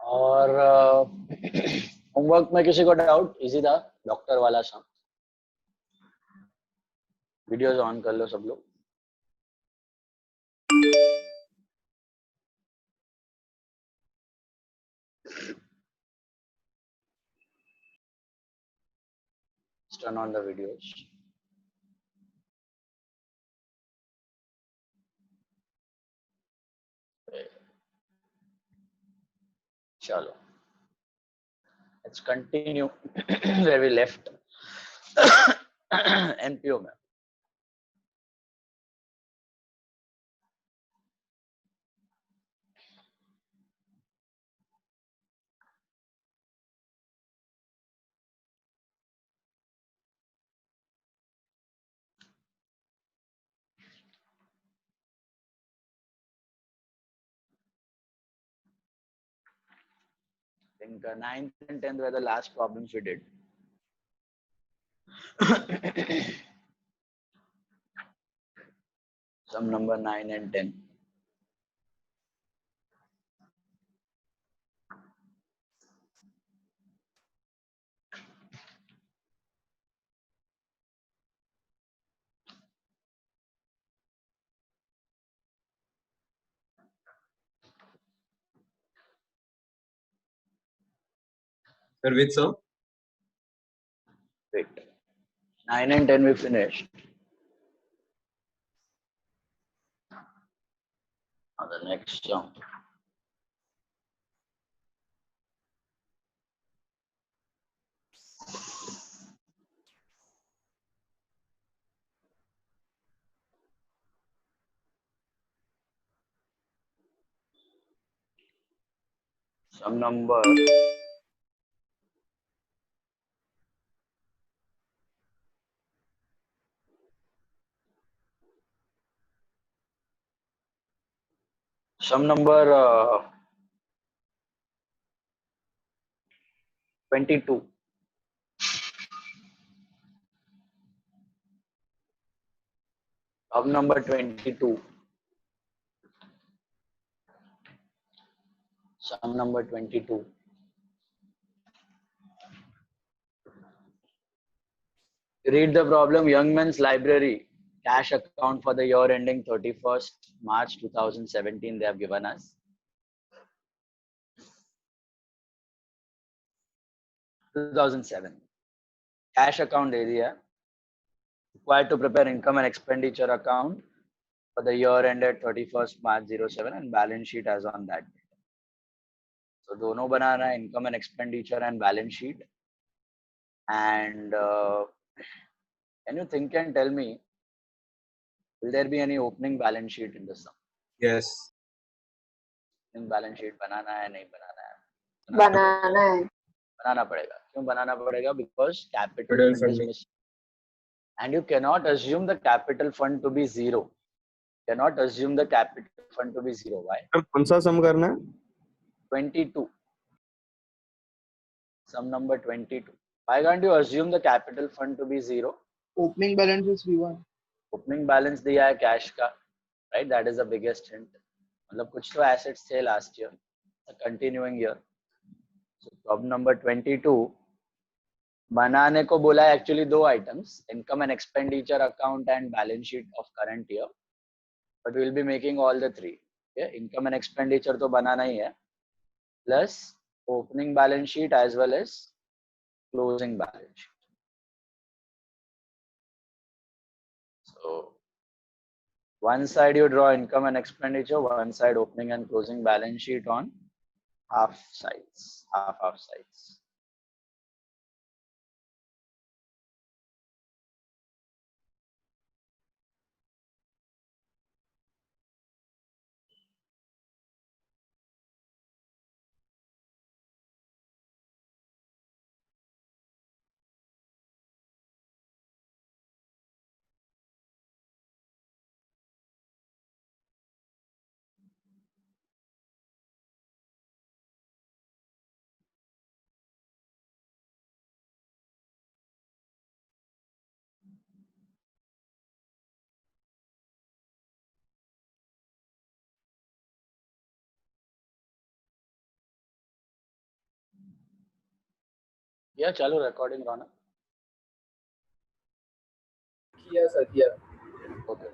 और होमवर्क में किसी को डाउट? इजी था, डॉक्टर वाला सा। वीडियोस ऑन कर लो सब लोग। Turn on the videos. चलो, let's continue where we left. NPO में I think 9th and 10th were the last problems we did. Sum number 9 and 10. Sir, which sum? Wait. 9 and 10 we finished. Now the next sum. Sum number 22. Sum number 22. Sum number 22. Read the problem. Young Men's Library cash account for the year ending 31st March 2017 they have given us. 2007. Cash account area. Required to prepare income and expenditure account for the year ended 31st March 07 and balance sheet as on that date. So दोनों बनाना है, income and expenditure and balance sheet. And can you think and tell me, will there be any opening balance sheet in the sum? Yes. Opening balance sheet बनाना है नहीं बनाना है? बनाना है. बनाना पड़ेगा. क्यों बनाना पड़ेगा? Because capital Capital fund is funding. missing. And you cannot assume the capital fund to be zero. Cannot assume the capital fund to be zero. Why? अब कौन सा सम करना है? 22. Sum number 22. Why can't you assume the capital fund to be zero? Opening balance is V1. Opening balance दिया है cash का, right? That is the biggest hint. मतलब कुछ तो assets थे last year, a continuing year. So problem number 22 बनाने को बोला है actually दो items, income and expenditure account and balance sheet of current year. But we will be making all the three. Okay? Income and expenditure तो बनाना ही है, plus opening balance sheet as well as closing balance sheet. So one side you draw income and expenditure, one side opening and closing balance sheet on half sides, half sides. या चालू recording रहा ना? किया sir किया. Okay.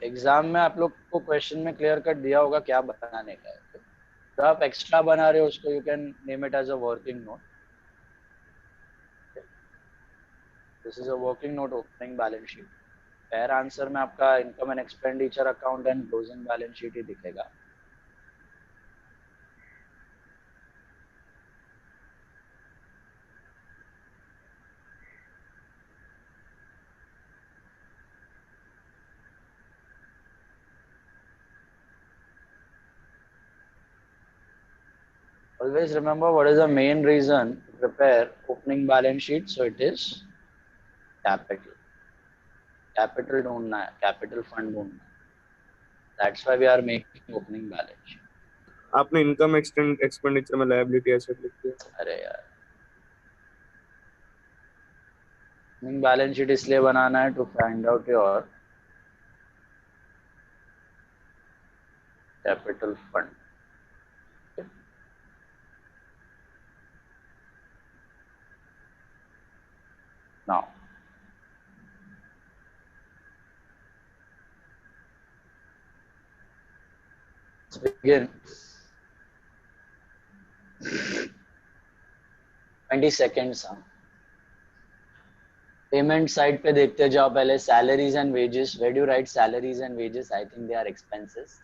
Exam में आप लोग को क्वेश्चन में क्लियर कट दिया होगा क्या बनाने का है. तो आप एक्स्ट्रा बना रहे हो उसको you can name it as a working note. This is a working note opening balance sheet. पैर आंसर में आपका income and expenditure account and closing balance sheet ही दिखेगा. Always remember what is the main reason to prepare opening balance sheet. So it is capital. Capital ढूंढना है, capital fund ढूंढना है. That's why we are making opening balance sheet. आपने income expenditure में liability asset लिख दिया. अरे यार, opening balance sheet इसलिए बनाना है to find out your capital fund. Okay. Now, let's begin. 20 seconds. Payment side पे देखते जाओ पहले. Salaries and wages. Where do write salaries and wages? I think they are expenses.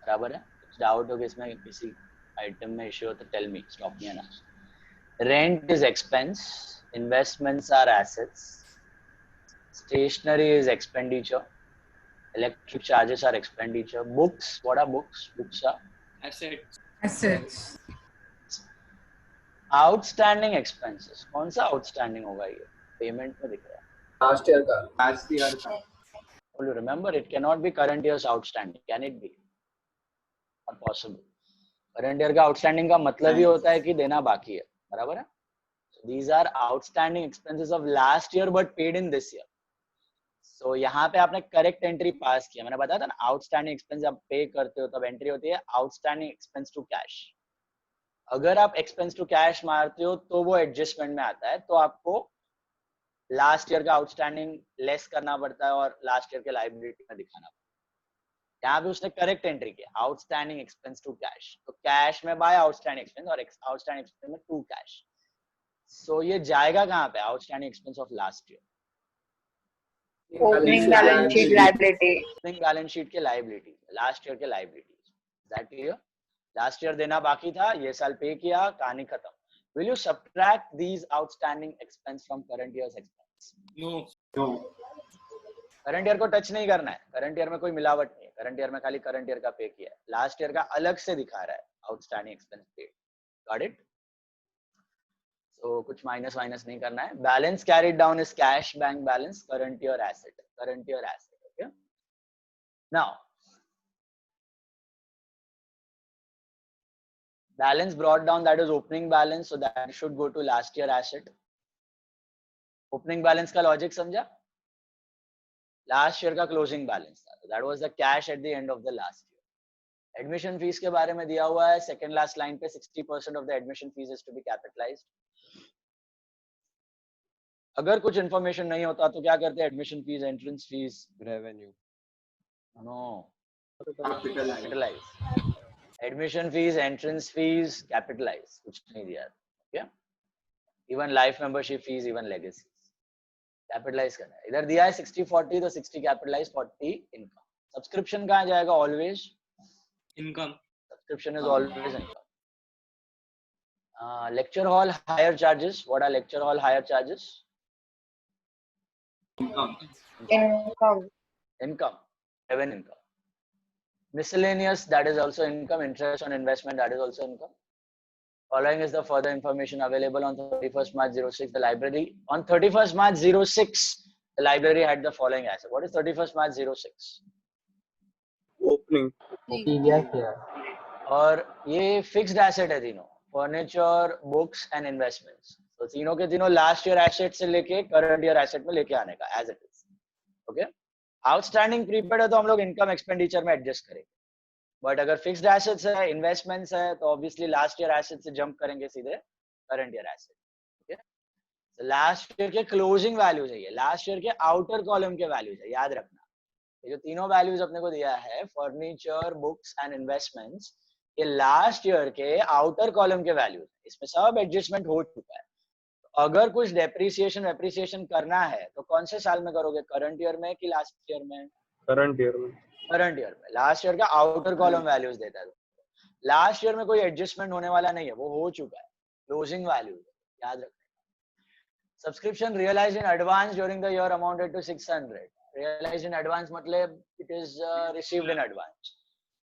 बराबर है. कुछ डाउट हो कि इसमें किसी आइटम में इश्यू हो तो tell me, stop me and ask. Rent is expense. Investments are assets. Stationery is expenditure. Electric charges are expenditure. Books, what are books? Books are assets. Outstanding expenses. कौन सा outstanding होगा ये? Payment में दिख रहा है. लास्ट ईयर का. Well, you remember it cannot be current year's outstanding. Can it be? Not possible. Current year का outstanding का मतलब ही होता है कि देना बाकी है. बराबर है. So these are outstanding expenses of last year but paid in this year. So यहाँ पे आपने correct entry पास किया. मैंने बताया था ना, outstanding expense जब पे करते हो तब entry होती है outstanding expense to cash. अगर आप expense to cash मारते हो तो वो adjustment में आता है, तो आपको लास्ट ईयर का आउटस्टैंडिंग लेस करना पड़ता है और लास्ट ईयर के लायबिलिटी में दिखाना पड़ता है. यहाँ पे उसने करेक्ट एंट्री किया, आउटस्टैंडिंग एक्सपेंस टू कैश. तो कैश में बाय आउटस्टैंडिंग एक्सपेंस और आउटस्टैंडिंग एक्सपेंस में टू कैश. सो ये जाएगा कहाँ पे? Outstanding expense of last year. Opening balance sheet liability. Opening balance sheet के लायबिलिटी, लास्ट ईयर के liability. That clear? Last year देना बाकी था, ये साल पे किया, कहानी खत्म. Will you subtract these outstanding expense from current year's expense? No. Current year को टच नहीं करना है. करंट ईयर में कोई मिलावट नहीं है. करंट ईयर में खाली करंट ईयर का पे किया है. लास्ट ईयर का अलग से दिखा रहा है outstanding expense paid. Got it? So कुछ माइनस नहीं करना है. Balance carried down is cash bank balance, current year asset. Current year asset. Okay. Now balance brought down, that is opening balance, so that should go to last year asset. opening balance का logic समझा? last year का closing balance था, that was the cash at the end of the last year. admission fees के बारे में दिया हुआ है second last line पे. 60% of the admission fees is to be capitalized. अगर कुछ information नहीं होता तो क्या करते हैं? admission fees, entrance fees, Revenue. no, capitalize. Admission fees, entrance fees, capitalize. कुछ नहीं दिया. Okay? Even life membership fees, even legacies. Capitalize करना है. इधर दिया है 60-40, तो 60 capitalize, 40 income. Subscription कहाँ जाएगा? Always Income. Subscription is always income. Lecture hall hire charges. What are lecture hall hire charges? Income. Income. Revenue income. Miscellaneous, that is also income. Interest on investment, that is also income. Following is the further information available on 31st March 06. The library on 31st March 06, the library had the following asset. What is 31st March 06? Opening और ये fixed asset है तीनों, furniture, books and investments. तो तीनों के तीनों last year asset से लेके करंट ईयर एसेट में लेके आने का as it is. Okay, outstanding prepaid है तो हम लोग इनकम एक्सपेंडिचर में एडजस्ट करेंगे, बट अगर फिक्स्ड एसेट्स है, इन्वेस्टमेंट्स है, तो ऑब्वियसली लास्ट ईयर एसेट से जंप करेंगे सीधे current year asset. Okay, last year के क्लोजिंग वैल्यूज है, ये लास्ट ईयर के आउटर कॉलम के वैल्यूज है, याद रखना। ये जो तीनों वैल्यूज अपने को दिया है, फर्नीचर, बुक्स एंड इन्वेस्टमेंट्स, ये लास्ट ईयर के आउटर कॉलम के वैल्यूज, इसमें सब एडजस्टमेंट हो चुका है। तो अगर कुछ डेप्रिसिएशन करना है तो कौन से साल में करोगे, करंट ईयर में कि लास्ट ईयर में? करंट ईयर में। करंट ईयर में। लास्ट ईयर का आउटर कॉलम वैल्यूज देता है, लास्ट ईयर में कोई एडजस्टमेंट होने वाला नहीं है, वो हो चुका है, क्लोजिंग वैल्यूज याद रखना। Subscription realised in advance during the year amounted to 600। Realised in advance मतलब it is received in advance.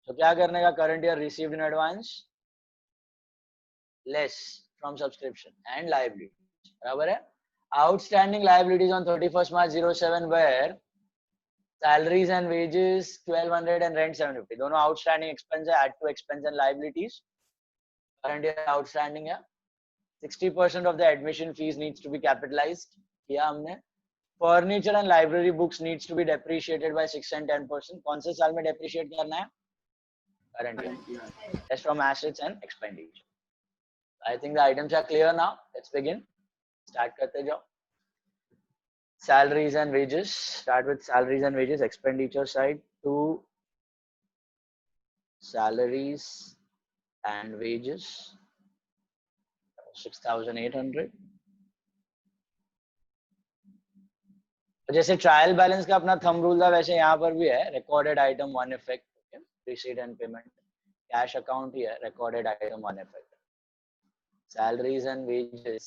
तो क्या करने का, current year received in advance less from subscription and liability, बराबर है। Outstanding liabilities on 31st March 07 where salaries and wages 1200 and rent 750, दोनों outstanding expense है, add to expense and liabilities, current year outstanding है। 60% of the admission fees needs to be capitalized किया हमने। Furniture and library books needs to be depreciated by 6 and 10%, कौन से साल में depreciate करना है, current year, less from assets and expenditure. I think the items are clear now, let's begin, start करते जाओ। Salaries and wages, start with salaries and wages, expenditure side to salaries and wages 6800। जैसे trial balance का अपना thumb rule था, वैसे यहाँ पर भी है, recorded item one effect, receipt and payment, cash account ही है, recorded item one effect. Salaries and wages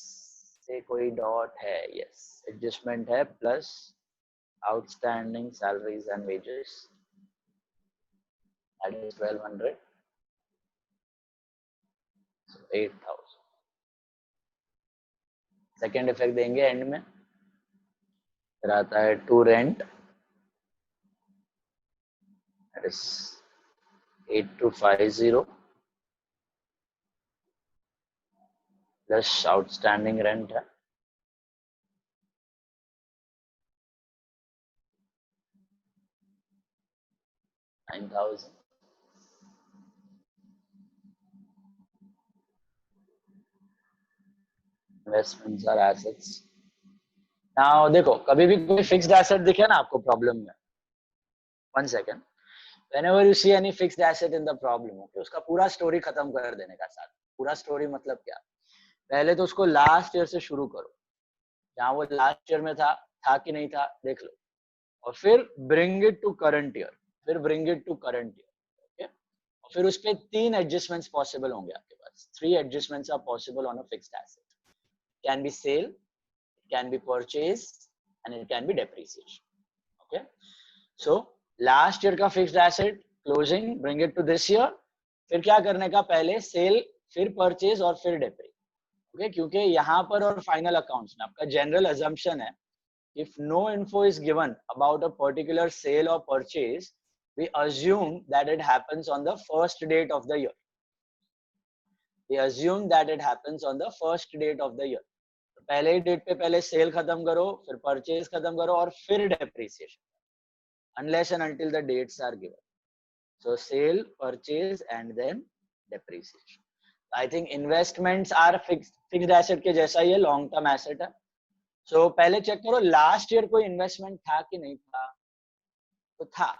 से कोई डॉट है, यस, एडजस्टमेंट है, plus outstanding salaries and wages that is 1200, so 8000। Second effect देंगे एंड में, फिर आता है to rent, that is 8250 plus outstanding rent है 9000। Investments are assets. नाउ देखो, कभी भी कोई फिक्स्ड एसेट दिखे ना आपको प्रॉब्लम में, one second, whenever you see any fixed asset in the problem, okay, उसका पूरा स्टोरी खत्म कर देने का साथ। पूरा स्टोरी मतलब क्या, पहले तो उसको लास्ट ईयर से शुरू करो, जहां वो लास्ट ईयर में था कि नहीं था देख लो, और फिर bring it to current year, फिर bring it to current year, okay. और फिर उसपे तीन एडजस्टमेंट्स पॉसिबल होंगे आपके पास, 3 adjustments are possible on a fixed asset, can be sale, can be purchase and it can be depreciation, okay। So last year का fixed asset closing, bring it to this year, फिर क्या करने का, पहले cell, फिर purchase और फिर डेप्री, okay. क्योंकि यहाँ पर और फाइनल अकाउंट्स में आपका जनरल अजम्पशन है, if no info is given about a particular sale or purchase, we assume that it happens on the first date of the year, we assume that it happens on the first date of the year। पहले ही date पे पहले cell खत्म करो, फिर purchase खत्म करो और फिर depreciation, unless and until the dates are given. So sale, purchase and then depreciation. I think investments are fixed asset के जैसा ही है, लॉन्ग टर्म एसेट है। सो पहले चेक करो लास्ट ईयर कोई इन्वेस्टमेंट था कि नहीं था, तो था,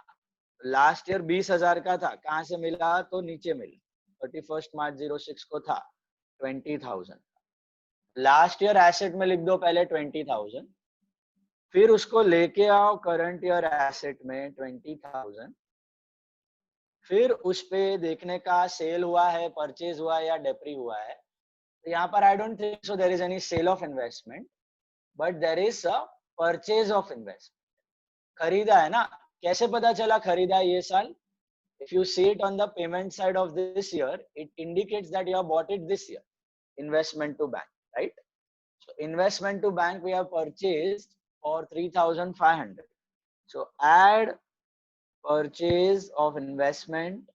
लास्ट ईयर 20,000 का था, कहाँ से मिला, तो नीचे मिला, 31st March 06 को था 20,000। लास्ट ईयर एसेट में लिख दो पहले 20,000, फिर उसको लेके आओ करंट ईयर एसेट में 20,000, फिर उस पे देखने का सेल हुआ है, परचेज हुआ है या डेप्री हुआ है। तो यहाँ पर I don't think so there is any sale of investment, but there is a purchase of investment. खरीदा है ना, कैसे पता चला खरीदा है ये साल, if you see it on the payment side of this year, it indicates that you have bought it this year, investment to bank, right? So investment to bank we have purchased for 3,500. So add purchase of investment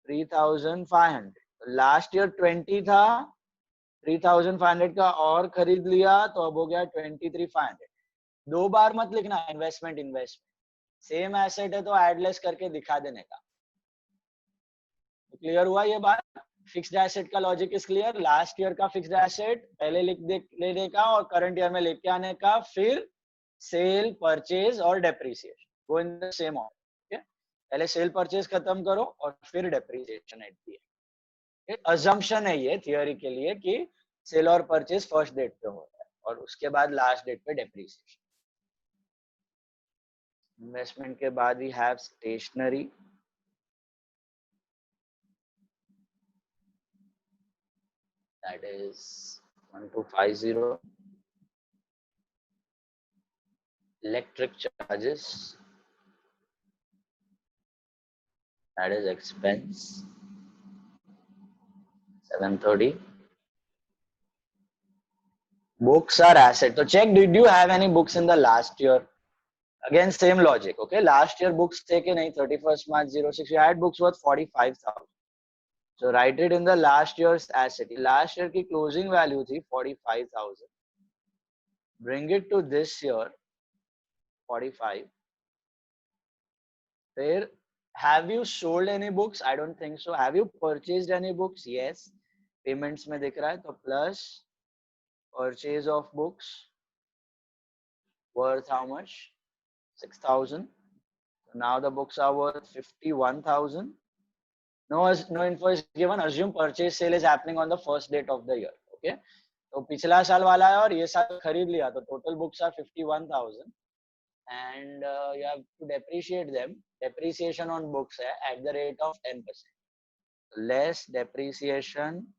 3,500, last year 20 था, 3,500 का और खरीद लिया तो अब हो गया 23,500। दो बार मत लिखना इन्वेस्टमेंट इन्वेस्टमेंट, सेम एसेट है तो एडलेस करके दिखा देने का। क्लियर हुआ ये बात? फिक्स्ड एसेट का logic is clear. Last year का फिक्स्ड एसेट पहले लेने का और करंट ईयर में लेके आने का, फिर सेल परचेज और डेप्रिसिएशन वो इन द सेम ऑर्डर। पहले सेल परचेज खत्म करो और फिर डेप्रिसिएशन ऐड किया। अजम्पशन है ये थियोरी के लिए कि सेल और परचेज फर्स्ट डेट पे हो रहा है और उसके बाद लास्ट डेट पे डेप्रिसिएशन। इन्वेस्टमेंट के बाद we have stationery, that is 1250. Electric charges, that is expense 730. Books are asset. So check, did you have any books in the last year? Again same logic, okay? Last year books थे कि नहीं? 31st March 06 you had books worth 45,000. So write it in the last year's asset. Last year की closing value थी 45,000. Bring it to this year 45. Then have you sold any books? I don't think so. Have you purchased any books? Yes. Payments में दिख रहा है तो plus purchase of books worth how much? 6,000. So now the books are worth 51,000. No info is given. Assume purchase sale is happening on the first date of the year. Okay. तो पिछला साल वाला है और ये साल खरीद लिया तो total books are 51,000 and you have to depreciate them. Depreciation on books है at the rate of 10%. Less depreciation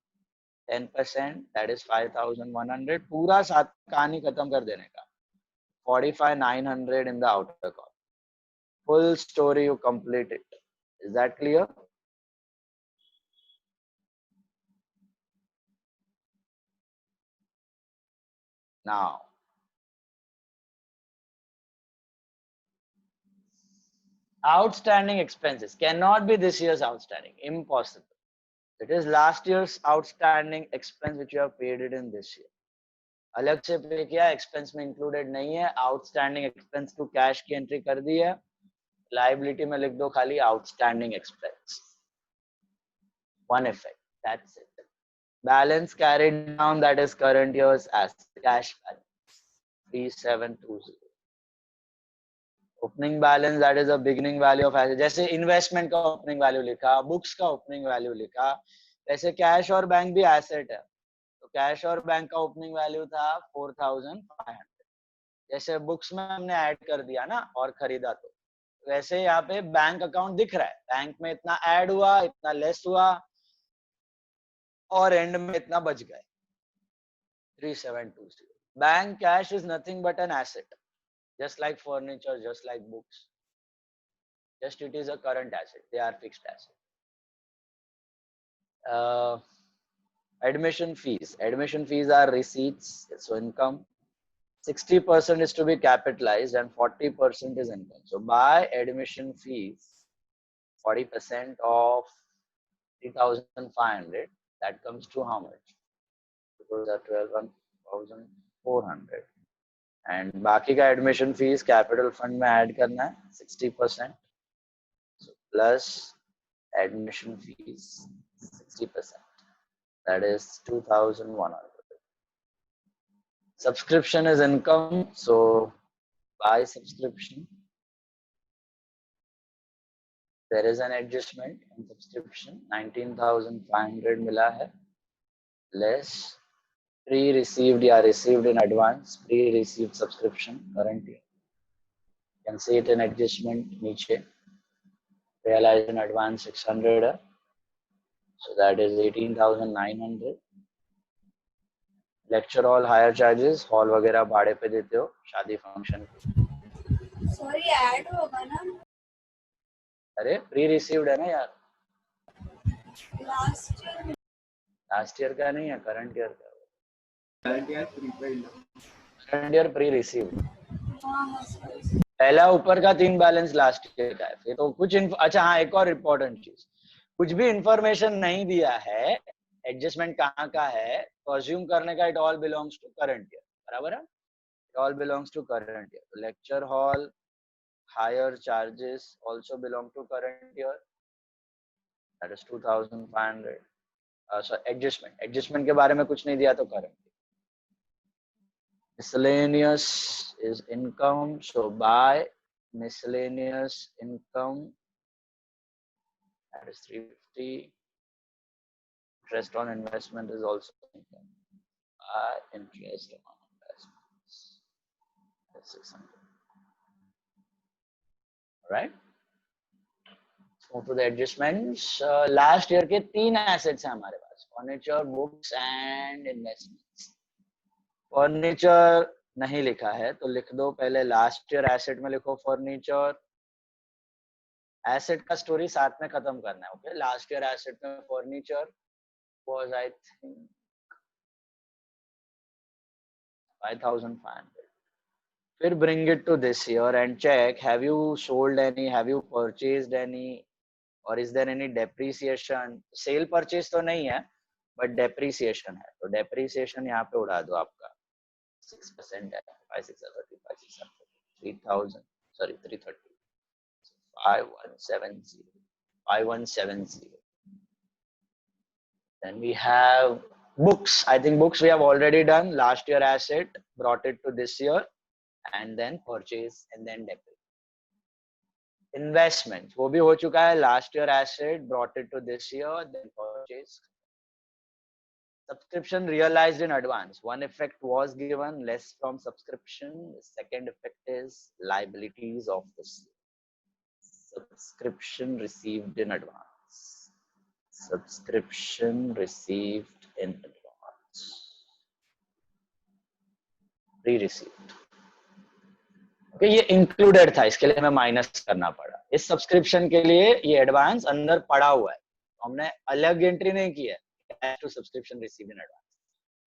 10%, that is 5,100. पूरा साथ कहानी खत्म कर देने का. 45,900 in the outer column. Full story you complete it. Is that clear? Now, outstanding expenses cannot be this year's outstanding. Impossible. It is last year's outstanding expense which you have paid it in this year. अलग से पे किया, expense में included नहीं है. Outstanding expense to cash की entry कर दी है. Liability में लिख दो खाली outstanding expense. One effect. That's it. Balance carried down, that is current year's as cash balance 3720. Opening balance, that is a beginning value of asset. जैसे investment का opening value लिखा, books का opening value लिखा, वैसे cash और bank भी asset है. तो cash और bank का opening value था 4,500. जैसे books में हमने add कर दिया ना और खरीदा तो वैसे यहाँ पे बैंक अकाउंट दिख रहा है. बैंक में इतना ऐड हुआ, इतना लेस हुआ और एंड में इतना बच गए 3720. Bank cash is nothing but an asset, just like furniture, just like books, just it is a current asset. They are fixed asset. Admission fees are receipts, so income. 60% is to be capitalized and 40% is income. So by admission fees 40% of 3,500, that comes to how much? Because are 12,400. And बाकी का admission fees capital fund में add करना है 60%. So plus admission fees 60%. That is 2,100. Subscription is income, so by subscription there is an adjustment in subscription. 19,500 मिला है less pre-received या received in advance, pre-received subscription current year. You can see it in adjustment नीचे. Realized in advance 600 है, so that is 18,900. Lecture hall hire charges, hall वगैरह भाड़े पे देते हो शादी फंक्शन पे. सॉरी ऐड होगा ना? अरे प्री रिसीव्ड है ना यार, लास्ट ईयर का नहीं है, करंट ईयर का. Current year prepaid. Current year pre received. हाँ पहला ऊपर का 3 बैलेंस लास्ट ईयर का है। फिर तो कुछ अच्छा हाँ, एक और इम्पोर्टेंट चीज, कुछ भी इंफॉर्मेशन नहीं दिया है, एडजस्टमेंट कहाँ का है, तो अज्यूम करने का it all belongs to current year, बराबर है, it all belongs to current year. Lecture hall hire charges also belong to current year, that is 2500। So adjustment के बारे में कुछ नहीं दिया तो current. Miscellaneous is income, so by miscellaneous income, that is 350. Interest on investment is also income. Interest on investments, that's 600. Right? So to the adjustments, last year के 3 assets हैं हमारे पास, furniture, books and investments. Furniture नहीं लिखा है तो लिख दो पहले, लास्ट ईयर एसेट में लिखो फर्नीचर। एसेट का स्टोरी साथ में खत्म करना है, ओके। लास्ट ईयर एसेट में फर्नीचर वाज आई थिंक 5500। फिर bring it to this year and check, have you sold any, have you purchased any, और is there any depreciation. Sale purchase तो नहीं है बट डेप्रिसिएशन है, तो depreciation यहाँ पे उड़ा दो आपका 6% है, 3000, sorry 330, 5170. Then we have books. I think books we have already done. Last year asset, brought it to this year, and then purchase and then debit. Investment वो भी हो चुका है, last year asset, brought it to this year, then purchase. Subscription realized in advance. One effect was given, less from subscription. The second effect is liabilities of this subscription received in advance. Subscription received in advance. Pre-received. Okay, ये included था, इसके लिए हमें minus करना पड़ा। इस subscription के लिए ये एडवांस अंदर पड़ा हुआ है, हमने अलग एंट्री नहीं की है। Cash to subscription receive in advance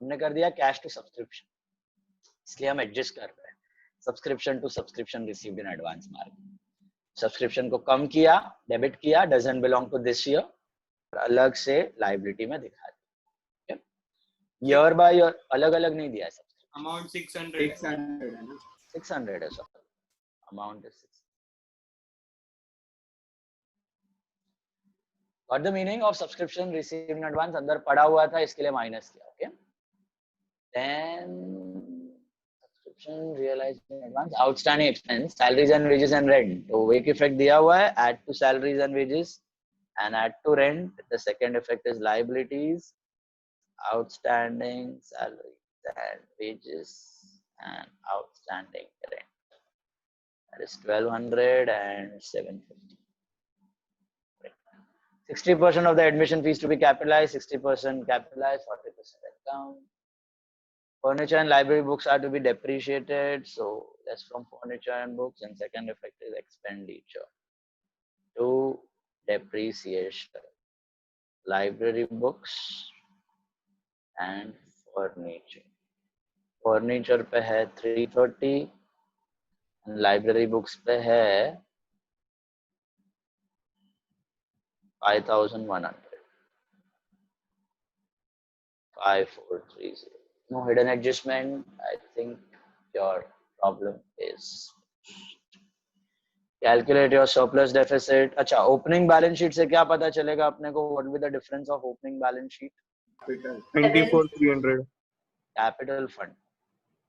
हमने कर दिया, कैश टू सब्सक्रिप्शन, इसलिए हम एडजस्ट कर रहे हैं subscription to subscription received in advance मार्क। सब्सक्रिप्शन को कम किया, डेबिट किया, doesn't belong to this year, अलग से लायबिलिटी में दिखा दिया। ईयर बाय ईयर अलग अलग नहीं दिया है। सब्सक्रिप्शन अमाउंट 600 600 है sir, amount is 600। What the meaning of subscription received in advance, अंदर पड़ा हुआ था इसके लिए माइनस किया, okay. Then subscription realized in advance, outstanding expense, salaries and wages and rent, तो एक इफेक्ट दिया हुआ है, add to salaries and wages and add to rent. The second effect is liabilities, outstanding salaries and wages and outstanding rent, that is 1200 and 750. 60% of the admission fees to be capitalized, 60% capitalized, 40% account. Furniture and library books are to be depreciated, so less from furniture and books. And second effect is expenditure to depreciation, library books and furniture. Furniture पे है 330, and library books पे है 5100, 5430. No hidden adjustment. I think your problem is calculate your surplus deficit. अच्छा, opening balance sheet से क्या पता चलेगा अपने को? What will be the difference of opening balance sheet? 94,300. Capital fund.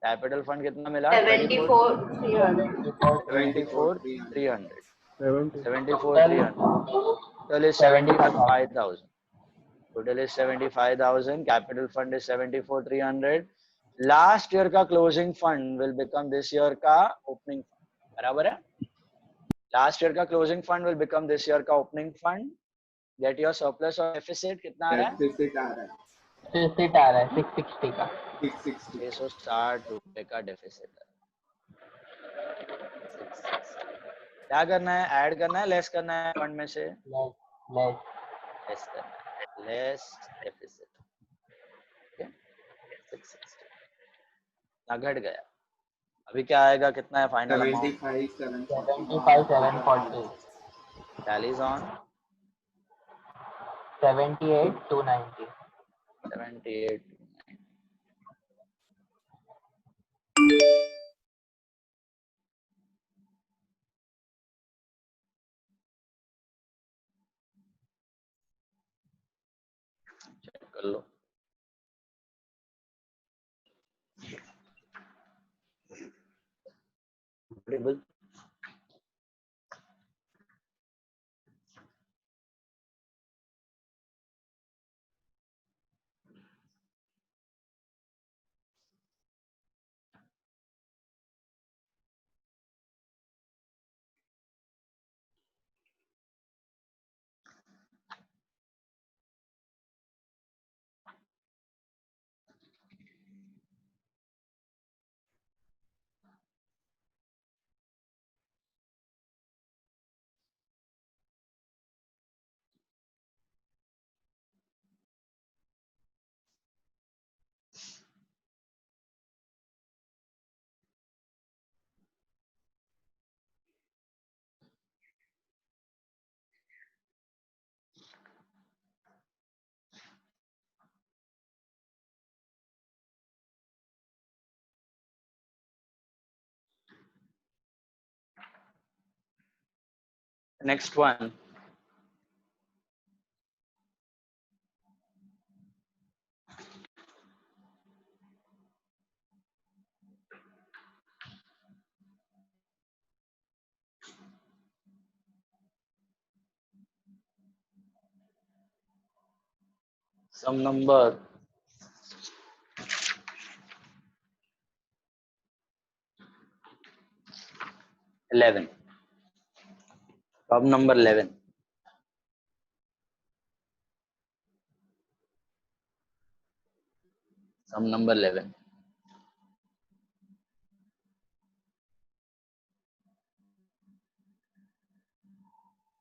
Capital fund कितना मिला? 74,300. 74,300. 74,300. Total is 75,000. Total is 75,000. Capital fund is 74,300. Last year का closing fund will become this year का opening fund. बराबर है? Last year का closing fund will become this year का opening fund. Get your surplus or deficit कितना आ रहा है? Deficit आ रहा है 660 का। 660 रुपए का डेफिसिट है। क्या करना है? ऐड करना है, लेस करना है फंड में से? लेस करना है, लेस डेफिसिट। ओके, 660 ना घट गया। अभी क्या आएगा, कितना है final amount? 75,740. Tallies on 78,290. 78. Check कर लो. Comfortable? Next one. Some number 11. Problem number 11. Sum number 11.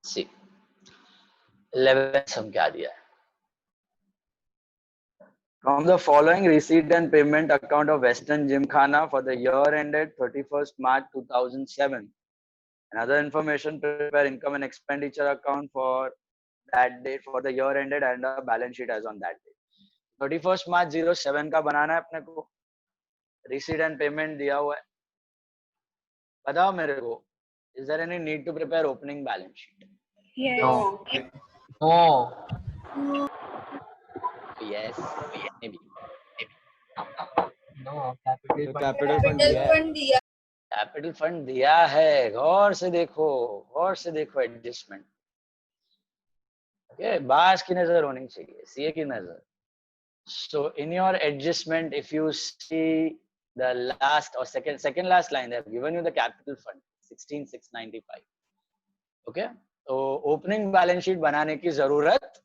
See, 11 sum क्या दिया है? From the following receipt and payment account of Western Gymkhana for the year ended 31st March 2007. And other information, prepare income and expenditure account for that date for the year ended and a balance sheet as on that date. 31st March 07 का बनाना है अपने को. Receipt and payment दिया हुआ है. बताओ मेरे को, is there any need to prepare opening balance sheet? Yes. No. No. Yes, maybe. No. Capital Capital fund. fund दिया है. fund दिया. कैपिटल फंड दिया है. गौर से देखो एडजस्टमेंट. ओके, बास की नजर होनी चाहिए, सीए की नजर. So in your adjustment, if you see the last or second last line, they have given you the capital fund 16,695. Okay, तो ओपनिंग बैलेंस शीट बनाने की जरूरत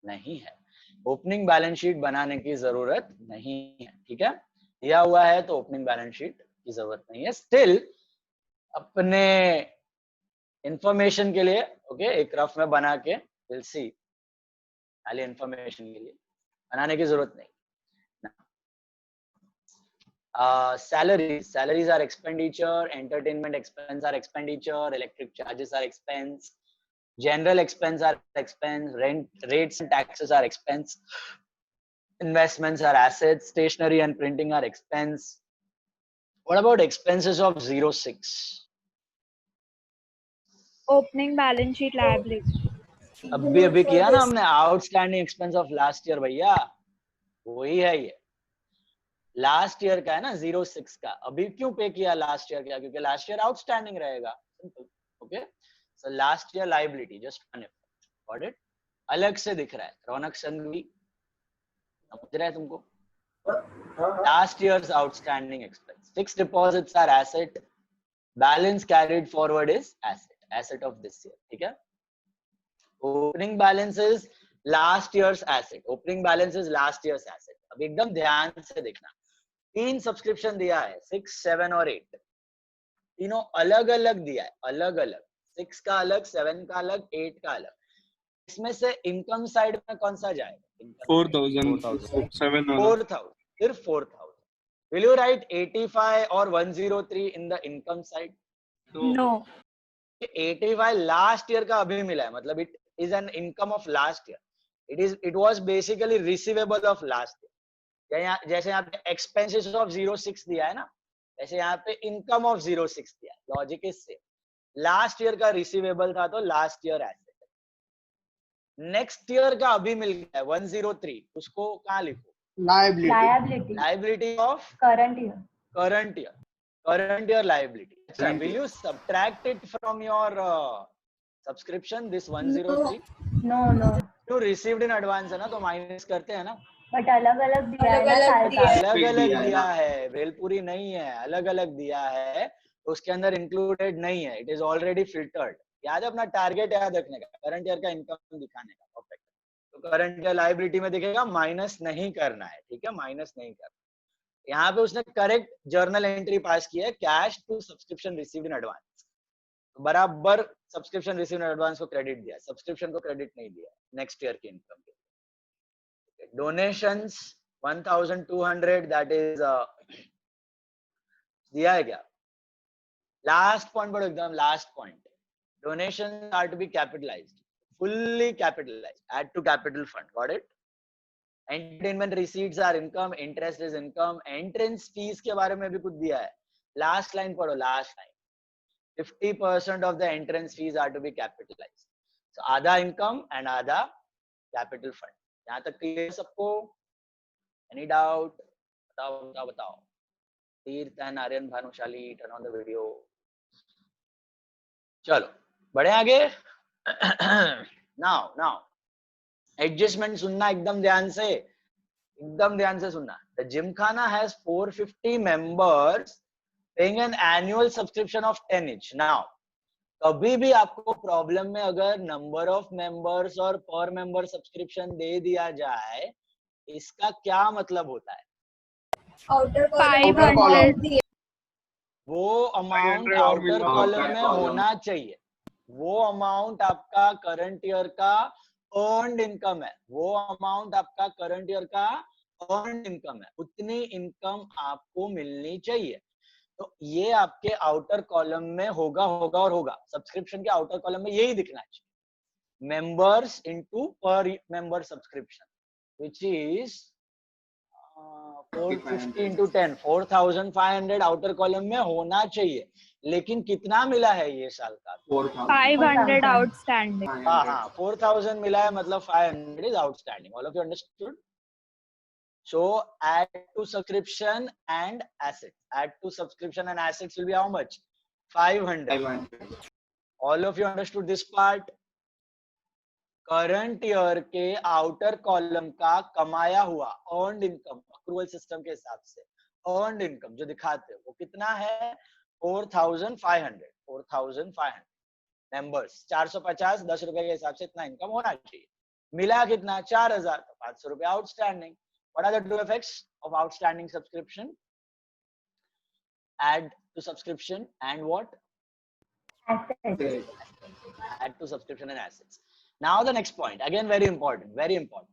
नहीं है. ओपनिंग बैलेंस शीट बनाने की जरूरत नहीं है. ठीक है, दिया हुआ है तो ओपनिंग बैलेंस शीट की जरूरत नहीं है. स्टिल अपने इंफॉर्मेशन के लिए ओके, एक रफ में बना के विल सी, खाली इंफॉर्मेशन के लिए बनाने की जरूरत नहीं. Salaries are expenditure, entertainment expense are expenditure, electric charges are expense, general expense are expense, rent rates and taxes are expense, investments are assets, stationery and printing are expense. What about expenses of 06? Opening balance sheet liability. अभी किया ना हमने, outstanding expense of last year. भैया वही है ये, last year का है ना 06 का. अभी क्यों पे किया लास्ट ईयर का? क्योंकि लास्ट ईयर आउटस्टैंडिंग रहेगा. Okay, so last year liability just one effect. Got it? अलग से दिख रहा है. रौनक संघवी समझ रहा है तुमको? Last year's outstanding expense. Fixed deposits are asset, balance carried forward is asset of this year. ठीक है, opening balance is last year's asset. Opening balance is last year's asset. अब एकदम ध्यान से देखना, 3 सब्सक्रिप्शन दिया है, 6, 7 और 8. तीनों अलग अलग दिया है, अलग अलग. 6 का अलग, 7 का अलग, 8 का अलग. इसमें से इनकम साइड में कौन सा जाएगा? 4,000. 7,000. फिर 4,000. Will you write 85 or 103 in the income side? No. 85 last year का अभी मिला है, मतलब it is an income of last year, it was basically receivable of last year. जैसे यहाँ पे एक्सपेंसेस ऑफ 06 दिया है ना, ऐसे यहाँ पे इनकम ऑफ 06 दिया है, logic is same. Last year का रिसीवेबल था तो last year asset, next year का अभी मिल गया है 103, उसको कहाँ लिखो? liability liability of current year current year liability. अच्छा, will you subtract it from your subscription, this 103? no You received in advance है ना, तो माइनस करते हैं ना, but अलग अलग दिया है ना साल का अलग अलग दिया है, भेलपुरी नहीं है, अलग अलग दिया है तो उसके अंदर इंक्लूडेड नहीं है, इट इज ऑलरेडी फिल्टर्ड। याद है अपना टारगेट याद रखने का, करंट ईयर का इनकम दिखाने का, परफेक्ट। तो करंट ईयर लाइबिलिटी में दिखेगा, माइनस नहीं करना है, ठीक है, माइनस नहीं करना। यहाँ पे उसने करेक्ट जर्नल एंट्री पास किया है, cash to subscription received in advance, बराबर सब्सक्रिप्शन रिसीव्ड इन एडवांस को क्रेडिट दिया, सब्सक्रिप्शन को क्रेडिट नहीं दिया नेक्स्ट ईयर की इनकम के। डोनेशंस 1200, दैट इज दिया है क्या? लास्ट पॉइंट पढ़ो, एकदम last point, donation are to be capitalized, fully capitalized, add to capital fund, got it? Entertainment receipts are income, interest is income, entrance fees के बारे में भी कुछ दिया है, लास्ट लाइन पढ़ो, last line, 50% of the entrance fees are to be capitalized, so आधा income and आधा capital fund। यहाँ तक क्लियर सबको? any doubt? बताओ बताओ बताओ। Tirth and Aryan Bhanushali, turn on the video। चलो बढ़े आगे। now एडजस्टमेंट सुनना एकदम ध्यान से, एकदम ध्यान से सुनना। The Gymkhana has 450 members paying an annual subscription of 10 each। Now कभी भी आपको प्रॉब्लम में अगर नंबर ऑफ मेंबर्स और पर मेंबर सब्सक्रिप्शन दे दिया जाए, इसका क्या मतलब होता है? outer 500 वो अमाउंट 500 और आउटर मिलना कॉलम outer में column। होना चाहिए, वो अमाउंट आपका करंट ईयर का अर्नड इनकम है, वो अमाउंट आपका करंट ईयर का अर्नड इनकम है, उतनी इनकम आपको मिलनी चाहिए। तो ये आपके आउटर कॉलम में होगा और होगा, सब्सक्रिप्शन के आउटर कॉलम में यही दिखना चाहिए, मेंबर्स इनटू पर member subscription, which is 450 into 10, 4500 outer column में होना चाहिए। लेकिन कितना मिला है ये साल का? 500 outstanding. हाँ 4000 मिला है, मतलब 500 is outstanding. All of you understood? So add to subscription and assets. Add to subscription and assets will be how much? 500. All of you understood this part? Current year के आउटर कॉलम का कमाया हुआ earned income accrual system के हिसाब से earned income जो दिखाते हो वो कितना है? 4500 मेंबर्स, 450 10 रुपए के हिसाब से इतना इनकम होना चाहिए। मिला कितना? 4000, तो 500 रुपए outstanding. What are the two effects of outstanding subscription? add to subscription and what? assets Add to subscription and assets. Now the next point, again very important, very important.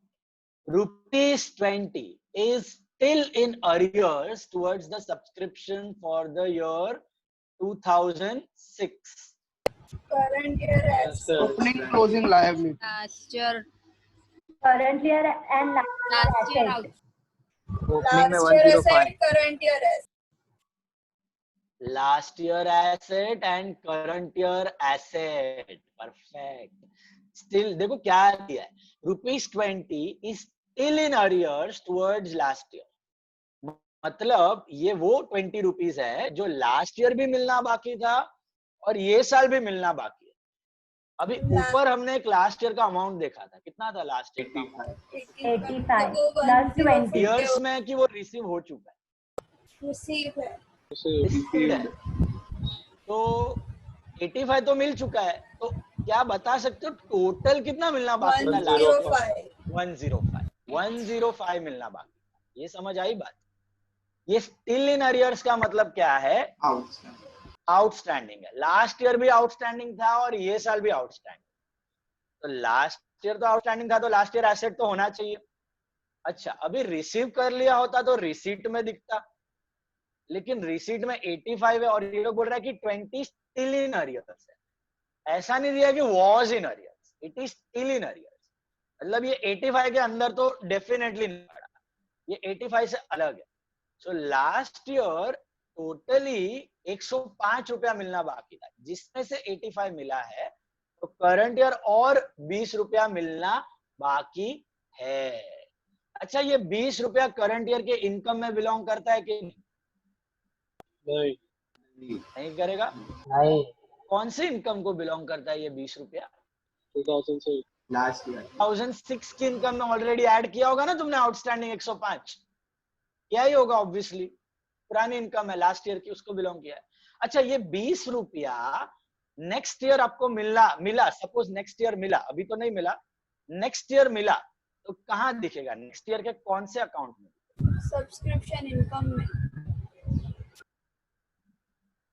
Rupees 20 is still in arrears towards the subscription for the year 2006. Current year assets. Opening closing liability. Last year current year and last year assets. Opening में Last year 105. asset, current year asset. Last year asset and current year asset. Perfect. Still देखो क्या दिया है, ₹20 is still in arrears towards last year. मतलब ये वो 20 rupees है जो लास्ट ईयर भी मिलना बाकी था और ये साल भी मिलना बाकी है। अभी ऊपर हमने एक लास्ट ईयर का अमाउंट देखा था, कितना था लास्ट ईयर का? 85 plus 20 ईयर्स में कि वो रिसीव हो चुका है, Receive है. Received है। तो 85 तो मिल चुका है, तो क्या बता सकते हो टोटल कितना मिलना बाकी था लास्ट ईयर? 105 मिलना बाकी। ये समझ आई बात? ये स्टिल इन अरियर्स का मतलब क्या है? आउटस्टैंडिंग है। लास्ट ईयर भी आउटस्टैंडिंग था और ये साल भी आउटस्टैंडिंग। तो लास्ट ईयर तो आउटस्टैंडिंग था, तो लास्ट ईयर एसेट तो होना चाहिए। अच्छा, अभी रिसीव कर लिया होता तो रिसीट में दिखता, लेकिन रिसीट में 85 है और ये लोग बोल रहा है कि 20 स्टिल इन अरियर्स है। ऐसा नहीं दिया कि was in arrears, it is still in arrears. मतलब ये 85 के अंदर तो डेफिनेटली नहीं पड़ा, ये 85 से अलग है। सो लास्ट ईयर टोटली 105 रुपया मिलना बाकी था, जिसमें से 85 मिला है, तो करंट ईयर और 20 रुपया मिलना बाकी है। अच्छा, ये 20 रुपया करंट ईयर के इनकम में बिलोंग करता है कि नहीं, नहीं करेगा? नहीं, कौन सी इनकम को बिलोंग करता है ये 20 रुपया? 2006 लास्ट ईयर 2006 की इनकम में ऑलरेडी ऐड किया होगा ना तुमने, आउटस्टैंडिंग 105 क्या ही होगा, ऑब्वियसली पुरानी इनकम है लास्ट ईयर की, उसको बिलोंग किया है। अच्छा, ये 20 रुपया नेक्स्ट ईयर आपको मिला, सपोज नेक्स्ट ईयर मिला, अभी तो नहीं मिला, नेक्स्ट ईयर मिला, तो कहाँ दिखेगा? नेक्स्ट ईयर के कौन से अकाउंट में? सब्सक्रिप्शन इनकम में,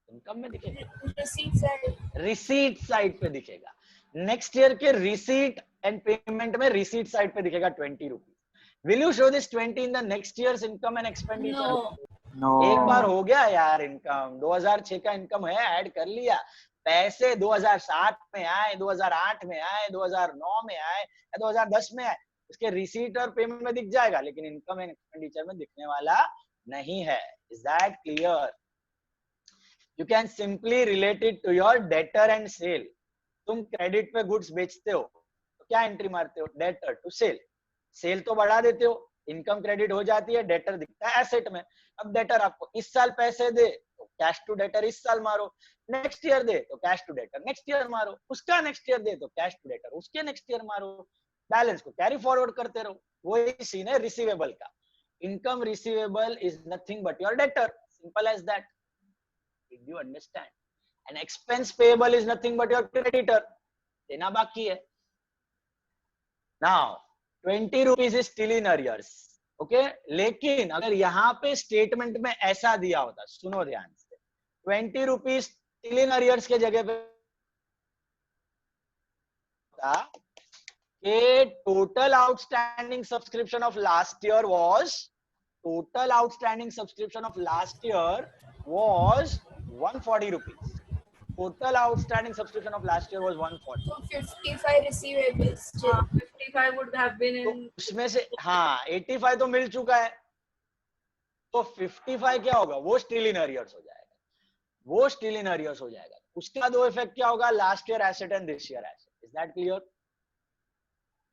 इनकम में दिखेगा, रिसीट साइड, रिसीट साइड पे दिखेगा। नेक्स्ट ईयर के रिसीट एंड पेमेंट में रिसीट साइड पे दिखेगा 20 rupees. Will you show this 20 in the next year's income and expenditure? No, एक बार हो गया यार, इनकम 2006 का इनकम है, ऐड कर लिया। पैसे 2007 में आए, 2008 में आए, 2009 में आए या 2010 में आए, इसके रिसीट और पेमेंट में दिख जाएगा, लेकिन इनकम एंड एक्सपेंडिचर में दिखने वाला नहीं है। Is that clear? You can simply relate it to your debtor and sale. तुम क्रेडिट पे गुड्स बेचते हो तो क्या एंट्री मारते हो? Debtor to cell. सेल तो बढ़ा देते हो, इनकम क्रेडिट हो जाती है, डेटर दिखता है एसेट में। अब डेटर आपको इस साल पैसे दे तो कैश टू डेटर इस साल मारो, नेक्स्ट ईयर दे तो cash to debtor next year मारो, उसका नेक्स्ट ईयर दे तो कैश टू डेटर उसके नेक्स्ट ईयर मारो, बैलेंस को कैरी फॉरवर्ड करते रहो। वही सीन है रिसीवेबल का। Income receivable is nothing but your debtor, simple as that. Did you understand? And expense payable is nothing but your creditor, देना बाकी है। Now 20 rupees is still in arrears, okay. लेकिन अगर यहाँ पे स्टेटमेंट में ऐसा दिया होता, सुनो ध्यान से, 20 रुपीज स्टिल इन अरियर्स के जगह पे total outstanding subscription of last year was, total outstanding subscription of last year was 140 rupees. Total outstanding subscription of last year was 140. So 55 receivables. 55 would have been तो in उसमें से हाँ 85 तो मिल चुका है, तो 55 क्या होगा? वो स्टिल इन अरियर्स हो जाएगा, वो स्टिल इन अरियर्स हो जाएगा। उसका दो इफेक्ट क्या होगा? Last year asset and this year asset. Is that clear?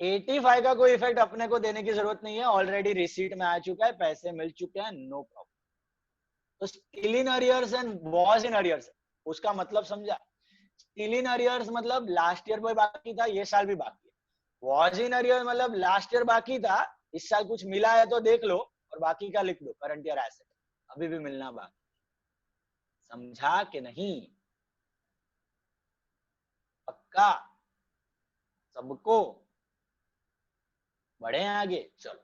85 का कोई इफेक्ट अपने को देने की जरूरत नहीं है, ऑलरेडी रिसीट में आ चुका है, पैसे मिल चुके हैं, नो प्रॉब्लम। तो still in arrears and was in arrears, उसका मतलब समझा? स्टिल इन अरियर्स मतलब लास्ट ईयर भी बाकी था, ये साल भी बाकी है। वॉज इन अरियर्स मतलब लास्ट ईयर बाकी था, इस साल कुछ मिला है तो देख लो और बाकी का लिख दो, करंट ईयर एसेट, अभी भी मिलना बाकी। समझा कि नहीं? पक्का? सबको? बढ़े आगे, चलो।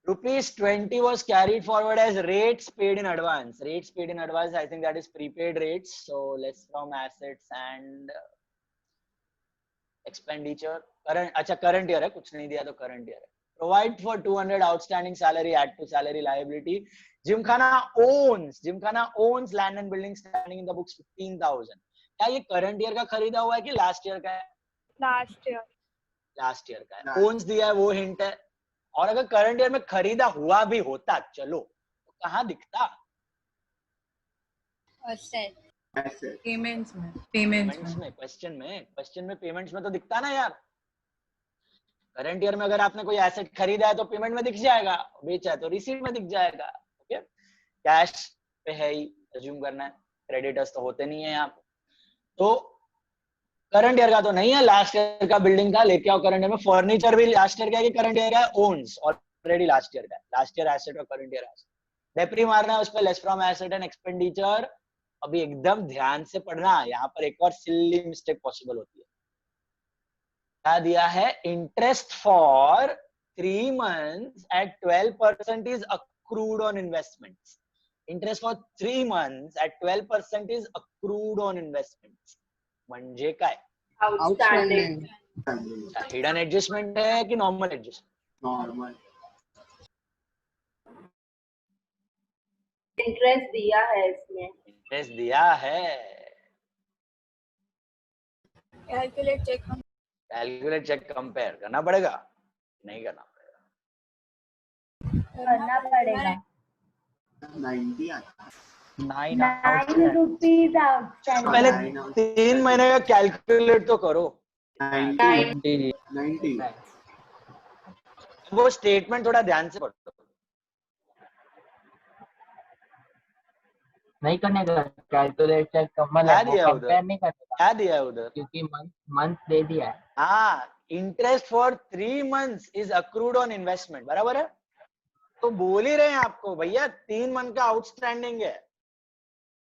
₹20 was carried forward as rates paid in advance. Rates paid in advance, I think that is prepaid rates. So let's from assets and expenditure. Current, अच्छा current year है, कुछ नहीं दिया तो current year है. Provide for 200 outstanding salary, add to salary liability. Gymkhana owns land and building standing in the books 15,000. क्या ये current year का खरीदा हुआ है कि last year का है? Last year. Last year का है. Owns दिया है, वो hint है। और अगर करंट ईयर में खरीदा हुआ भी होता, चलो, तो कहाँ दिखता? payments में क्वेश्चन में पेमेंट्स में तो दिखता ना यार। करंट ईयर में अगर आपने कोई एसेट खरीदा है तो पेमेंट में दिख जाएगा, बेचा है तो रिसीट में दिख जाएगा। ओके, कैश पे है ही, अज्यूम करना है, क्रेडिटर्स तो होते नहीं है यहाँ पे। तो करंट ईयर का तो नहीं है, लास्ट ईयर का बिल्डिंग का लेके आओ करंट ईयर में। फर्नीचर भी लास्ट ईयर का है कि करंट ईयर है? ओन्स, ऑलरेडी लास्ट ईयर का है। लास्ट ईयर एसेट और करंट ईयर एसेट, डेप्री मारना है उस पर, less from asset and expenditure. अभी एकदम ध्यान से पढ़ना, यहाँ पर एक और सिली मिस्टेक पॉसिबल होती है। क्या दिया है? Interest for 3 months at 12% is accrued on investments. Interest for 3 months at 12% is accrued on investments. म्हणजे काय? outstanding हिडन एडजस्टमेंट है कि नॉर्मल एडजस्टमेंट? नॉर्मल इंटरेस्ट दिया है इसमें. इंटरेस्ट दिया है. Calculate check. Calculate check compare करना पड़ेगा, नहीं करना पड़ेगा. करना पड़ेगा. 90 आता है. 9 rupees outstanding. पहले 3 9 महीने का कैलकुलेट तो करो. 90 90 वो स्टेटमेंट थोड़ा ध्यान से पढ़ो. नहीं करने का कैलकुलेट चेक क्या मतलब दिया उधर? कंपेयर नहीं करने का क्या दिया है उधर? क्योंकि मंथ दे दिया है. हाँ, interest for 3 months is accrued on investment. बराबर है. तो बोल ही रहे हैं आपको भैया 3 month का आउटस्टैंडिंग है.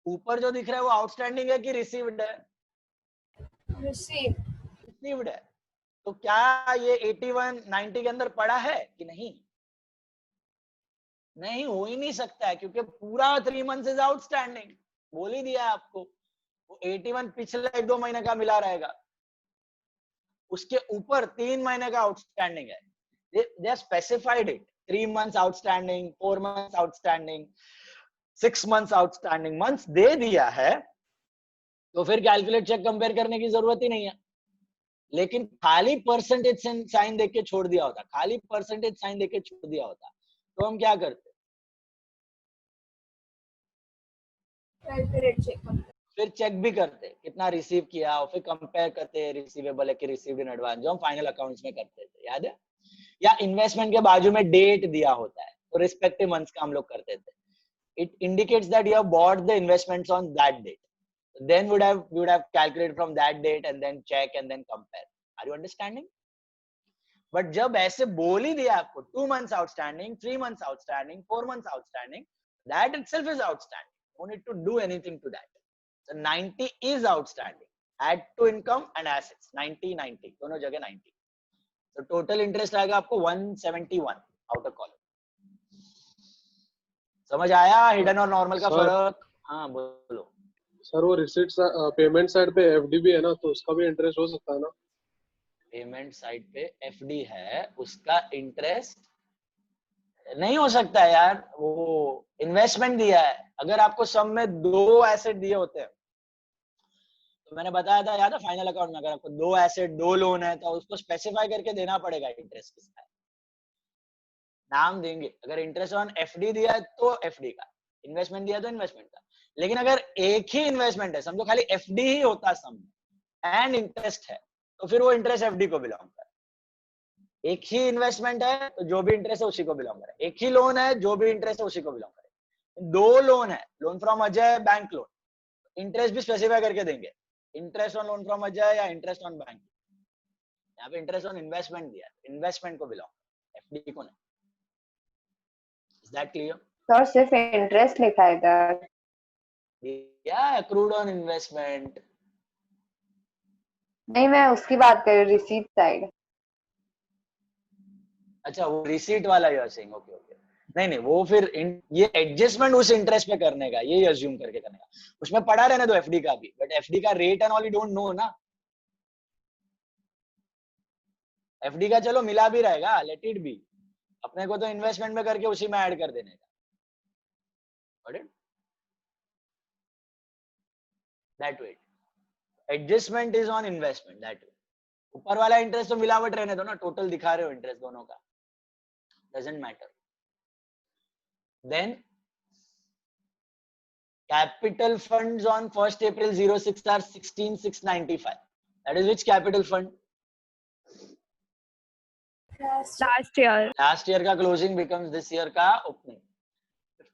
ऊपर जो दिख रहा है वो आउटस्टैंडिंग है कि रिसीव्ड है? Receive. रिसीव्ड है. तो क्या ये 81 90 के अंदर पड़ा है कि नहीं? नहीं, हो ही नहीं सकता है क्योंकि पूरा 3 months इज आउटस्टैंडिंग. बोल ही दिया है आपको. वो 81 पिछले 1-2 महीने का मिला रहेगा. उसके ऊपर 3 महीने का आउटस्टैंडिंग है. They specified it. 3 months outstanding, 4 months outstanding, 6 months outstanding. Months दे दिया है तो फिर कैलकुलेट चेक कंपेयर करने की जरूरत ही नहीं है. लेकिन खाली परसेंटेज साइन देख के छोड़ दिया होता, खाली परसेंटेज साइन देख के छोड़ दिया होता तो हम क्या करते? Calculate check. फिर चेक भी करते कितना रिसीव किया और फिर कंपेयर करते रिसीवेबल है कि रिसीव्ड इन एडवांस, जो हम फाइनल अकाउंट्स में करते थे. याद है? या इन्वेस्टमेंट के बाजू में डेट दिया होता है तो रिस्पेक्टिव मंथ्स का हम लोग करते थे. It indicates that you have bought the investments on that date. Then we would have calculated from that date and then check and then compare. Are you understanding? But जब ऐसे बोल ही दिया आपको 2 months outstanding, 3 months outstanding, 4 months outstanding, that itself is outstanding. No need to do anything to that. So 90 is outstanding. Add to income and assets. 90 दोनों जगह 90. So total interest आएगा आपको 171 outer column. समझ आया हिडन और normal का फर्क? हाँ बोलो. सर वो रिसीट पेमेंट साइड पे एफडी भी है ना, तो उसका भी इंटरेस्ट हो सकता है ना? पेमेंट साइड पे एफडी है, उसका इंटरेस्ट नहीं हो सकता है यार. वो इन्वेस्टमेंट दिया है. अगर आपको सम में 2 एसेट दिए होते हैं तो मैंने बताया था याद है फाइनल अकाउंट में, अगर आपको 2 एसेट 2 लोन है तो उसको स्पेसिफाई करके देना पड़ेगा इंटरेस्ट किसका है. नाम देंगे. अगर इंटरेस्ट ऑन एफडी दिया है तो एफडी का, इन्वेस्टमेंट दिया तो इन्वेस्टमेंट का. लेकिन अगर एक ही इन्वेस्टमेंट है, समझो खाली एफडी ही होता सम एंड इंटरेस्ट है, तो फिर वो इंटरेस्ट एफडी को बिलोंग करे. एक ही इन्वेस्टमेंट है तो जो भी इंटरेस्ट है उसी को बिलोंग करे. एक ही लोन है, जो भी इंटरेस्ट है उसी को बिलोंग करे. 2 लोन है, loan from Ajay, bank loan, interest भी स्पेसिफाई करके देंगे. Interest on loan from Ajay या इंटरेस्ट ऑन बैंक. यहाँ पे इंटरेस्ट ऑन इन्वेस्टमेंट दिया, इन्वेस्टमेंट को बिलोंग, एफडी को नहीं. Is that clear? सर सिर्फ इंटरेस्ट लिखा है इधर. या accrued on investment. नहीं, मैं उसकी बात कर रही हूँ, रिसीट साइड. अच्छा वो रिसीट वाला you are saying. Okay okay. नहीं वो फिर ये एडजस्टमेंट उस इंटरेस्ट पे करने का, ये अज्यूम करके करने का. उसमें पड़ा रहने दो एफडी का भी, बट एफडी का rate and all you don't know ना. एफडी का चलो मिला भी रहेगा, लेट इट बी. अपने को तो इन्वेस्टमेंट में करके उसी में ऐड कर देने का. That way. Adjustment is on investment. That way. ऊपर वाला इंटरेस्ट तो मिलावट रहने दो ना, टोटल दिखा रहे हो इंटरेस्ट दोनों का. Doesn't matter. Then capital funds on 1st April 06 are 16,695. That is which capital fund? Last year. Last year का closing becomes this year का opening.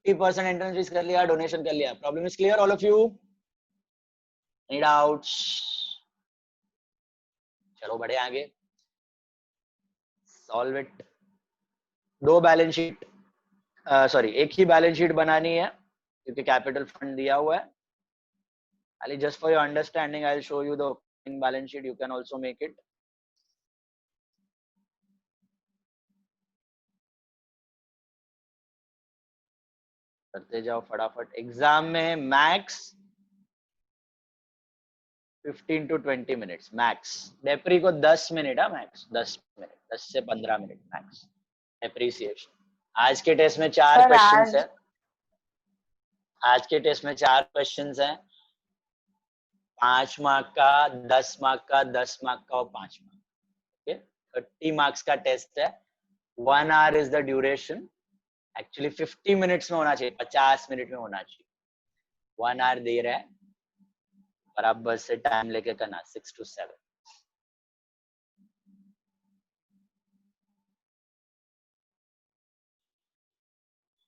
50% entrance fees कर लिया, डोनेशन कर लिया. Problem is clear all of you? Any doubts? चलो बढ़े आगे. Solve it. 2 balance sheet, sorry एक ही बैलेंस शीट बनानी है क्योंकि कैपिटल फंड दिया हुआ है. Ali just for your understanding, I will show you the balance sheet. You can also make it. करते जाओ फटाफट. एग्जाम में मैक्स 15 to 20 मिनट्स मैक्स. डेप्री को 10 मिनट है मैक्स. 10 मिनट, 10 से 15 मिनट मैक्स. एप्रिसिएशन. आज के टेस्ट में 4 क्वेश्चंस है. आज के टेस्ट में 4 क्वेश्चंस हैं, 5 मार्क का, 10 मार्क का, 10 मार्क का और 5 मार्क। ओके, 30 मार्क्स का टेस्ट है। 1 our is the duration. Actually 50 minutes में होना चाहिए, 50 मिनट में होना चाहिए। 1 आवर दे रहा है, पर आप बस से टाइम लेके करना 6 to 7।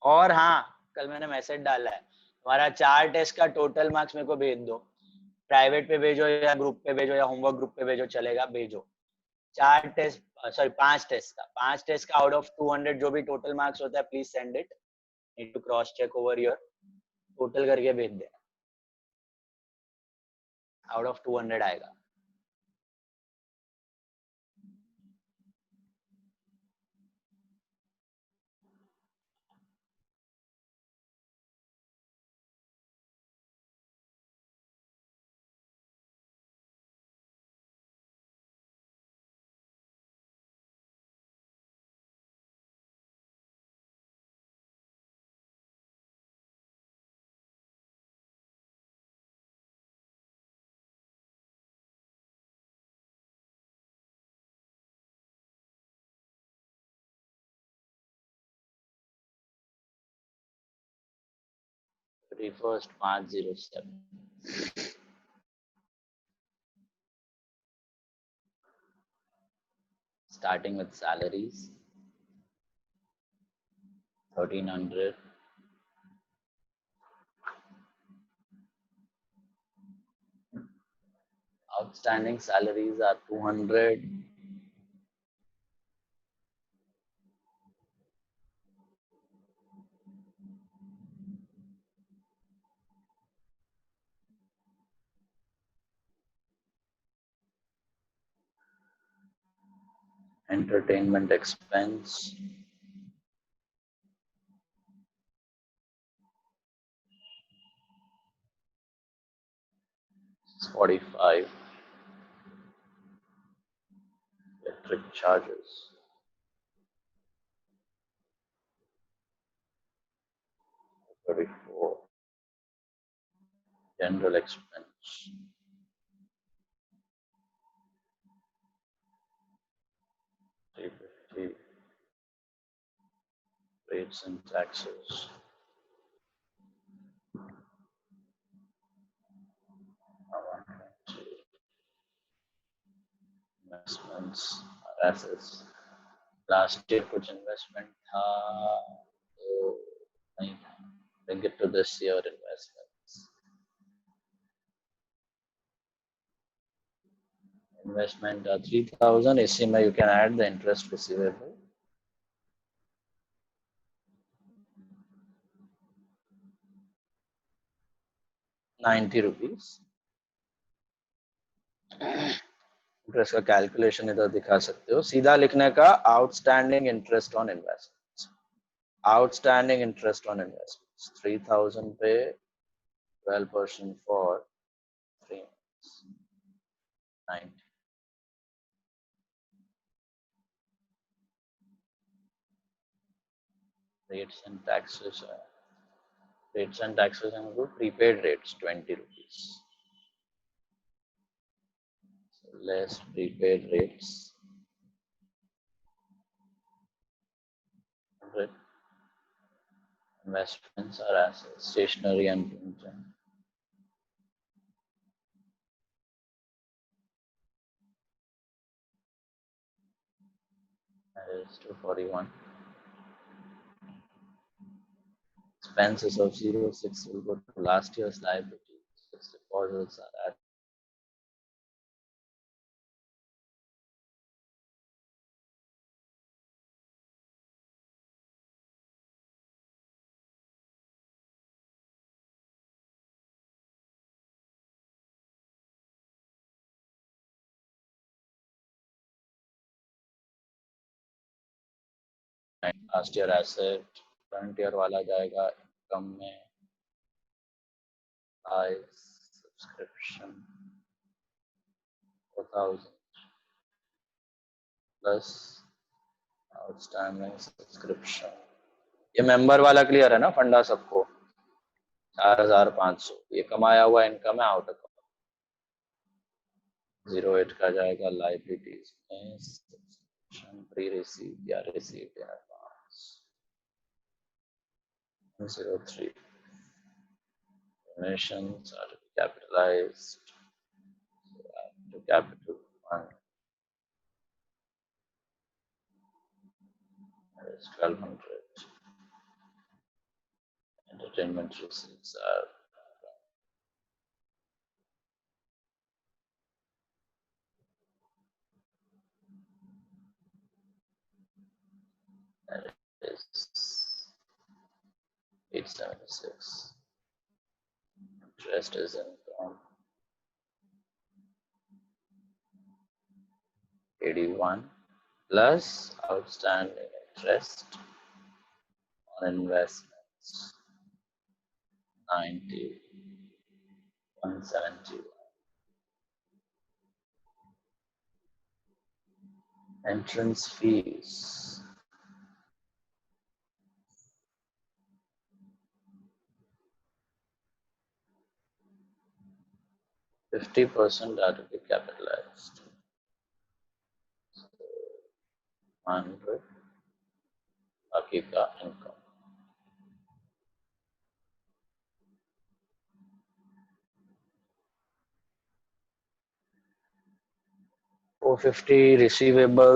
और हाँ, कल मैंने मैसेज डाला है, तुम्हारा 4 टेस्ट का टोटल मार्क्स मेरे को भेज दो। प्राइवेट पे भेजो या ग्रुप पे भेजो या होमवर्क ग्रुप पे भेजो, चलेगा, भेजो। 4 टेस्ट, सॉरी 5 टेस्ट का आउट ऑफ 200 जो भी टोटल मार्क्स होता है, please send it. Need to cross check over your total करके भेज दे। आउट ऑफ 200 आएगा। First 507. Starting with salaries, 1300. Outstanding salaries are 200. Entertainment expense, 45. Electric charges, 34. General expense, 350. Rates and taxes, 120. Investments और assets, last year कुछ investment था तो नहीं था, bring it to this year investments. Investment 3000, इसी में you can add the interest receivable, ₹90। Interest का calculation इधर दिखा सकते हो, सीधा लिखने का outstanding interest on investments. Outstanding interest on investments 3000 पे 12% for 3 months, 90। Rates and taxes, include prepaid rates, ₹20. So less prepaid rates, 100. Investments are assets, stationery and printing, that is 241. Expenses of 06 will go to last year's liabilities. Fixed deposits are at last year asset, current year वाला जाएगा income में, subscription 4000 plus outstanding subscription। ये member वाला clear है ना फंडा सबको? 4,500 ये कमाया हुआ इनकम है आउट अकाउंट। 08 का जाएगा लाइबिलिटीज में प्री रिसीव या receive in advance. 03 donations are to be capitalized to capital fund is 1200. Entertainment receipts are is 876. Interest is income 81 plus outstanding interest on investments 90 171. Entrance fees 50% are to be capitalized. 100 बाकी का income. $450 receivable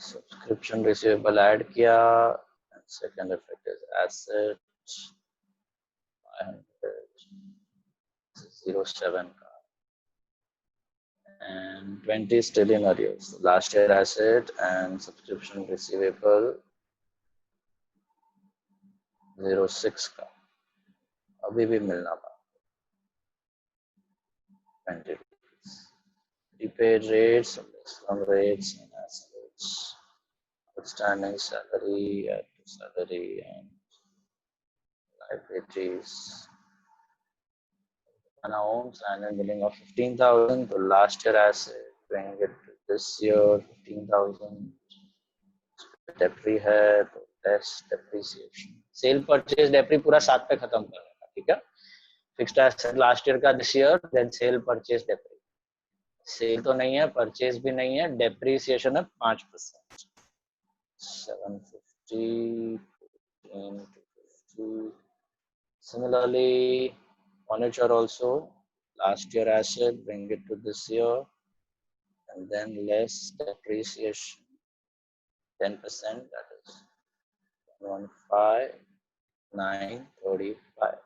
subscription receivable add किया। Second effect is asset 507 का and 20 still in arrears. Last year asset and subscription receivable 06 का अभी भी मिलना बाकी 20 rupees. Prepaid rates, maximum rates and assets. Outstanding salary, add to salary and liabilities. Announced annual billing of 15,000 to last year asset, bring it to this year 15,000. Depre है तो less depreciation. Sale purchase depre पूरा साथ पे खत्म करने का, ठीक है। फिक्स्ड एसेट लास्ट ईयर का this year, then sale purchase depre. Sale तो नहीं है, परचेज भी नहीं है, डेप्रिसिएशन है 5%। 750 250. Similarly, furniture also last year asset, bring it to this year, and then less depreciation 10%, that is 115,935.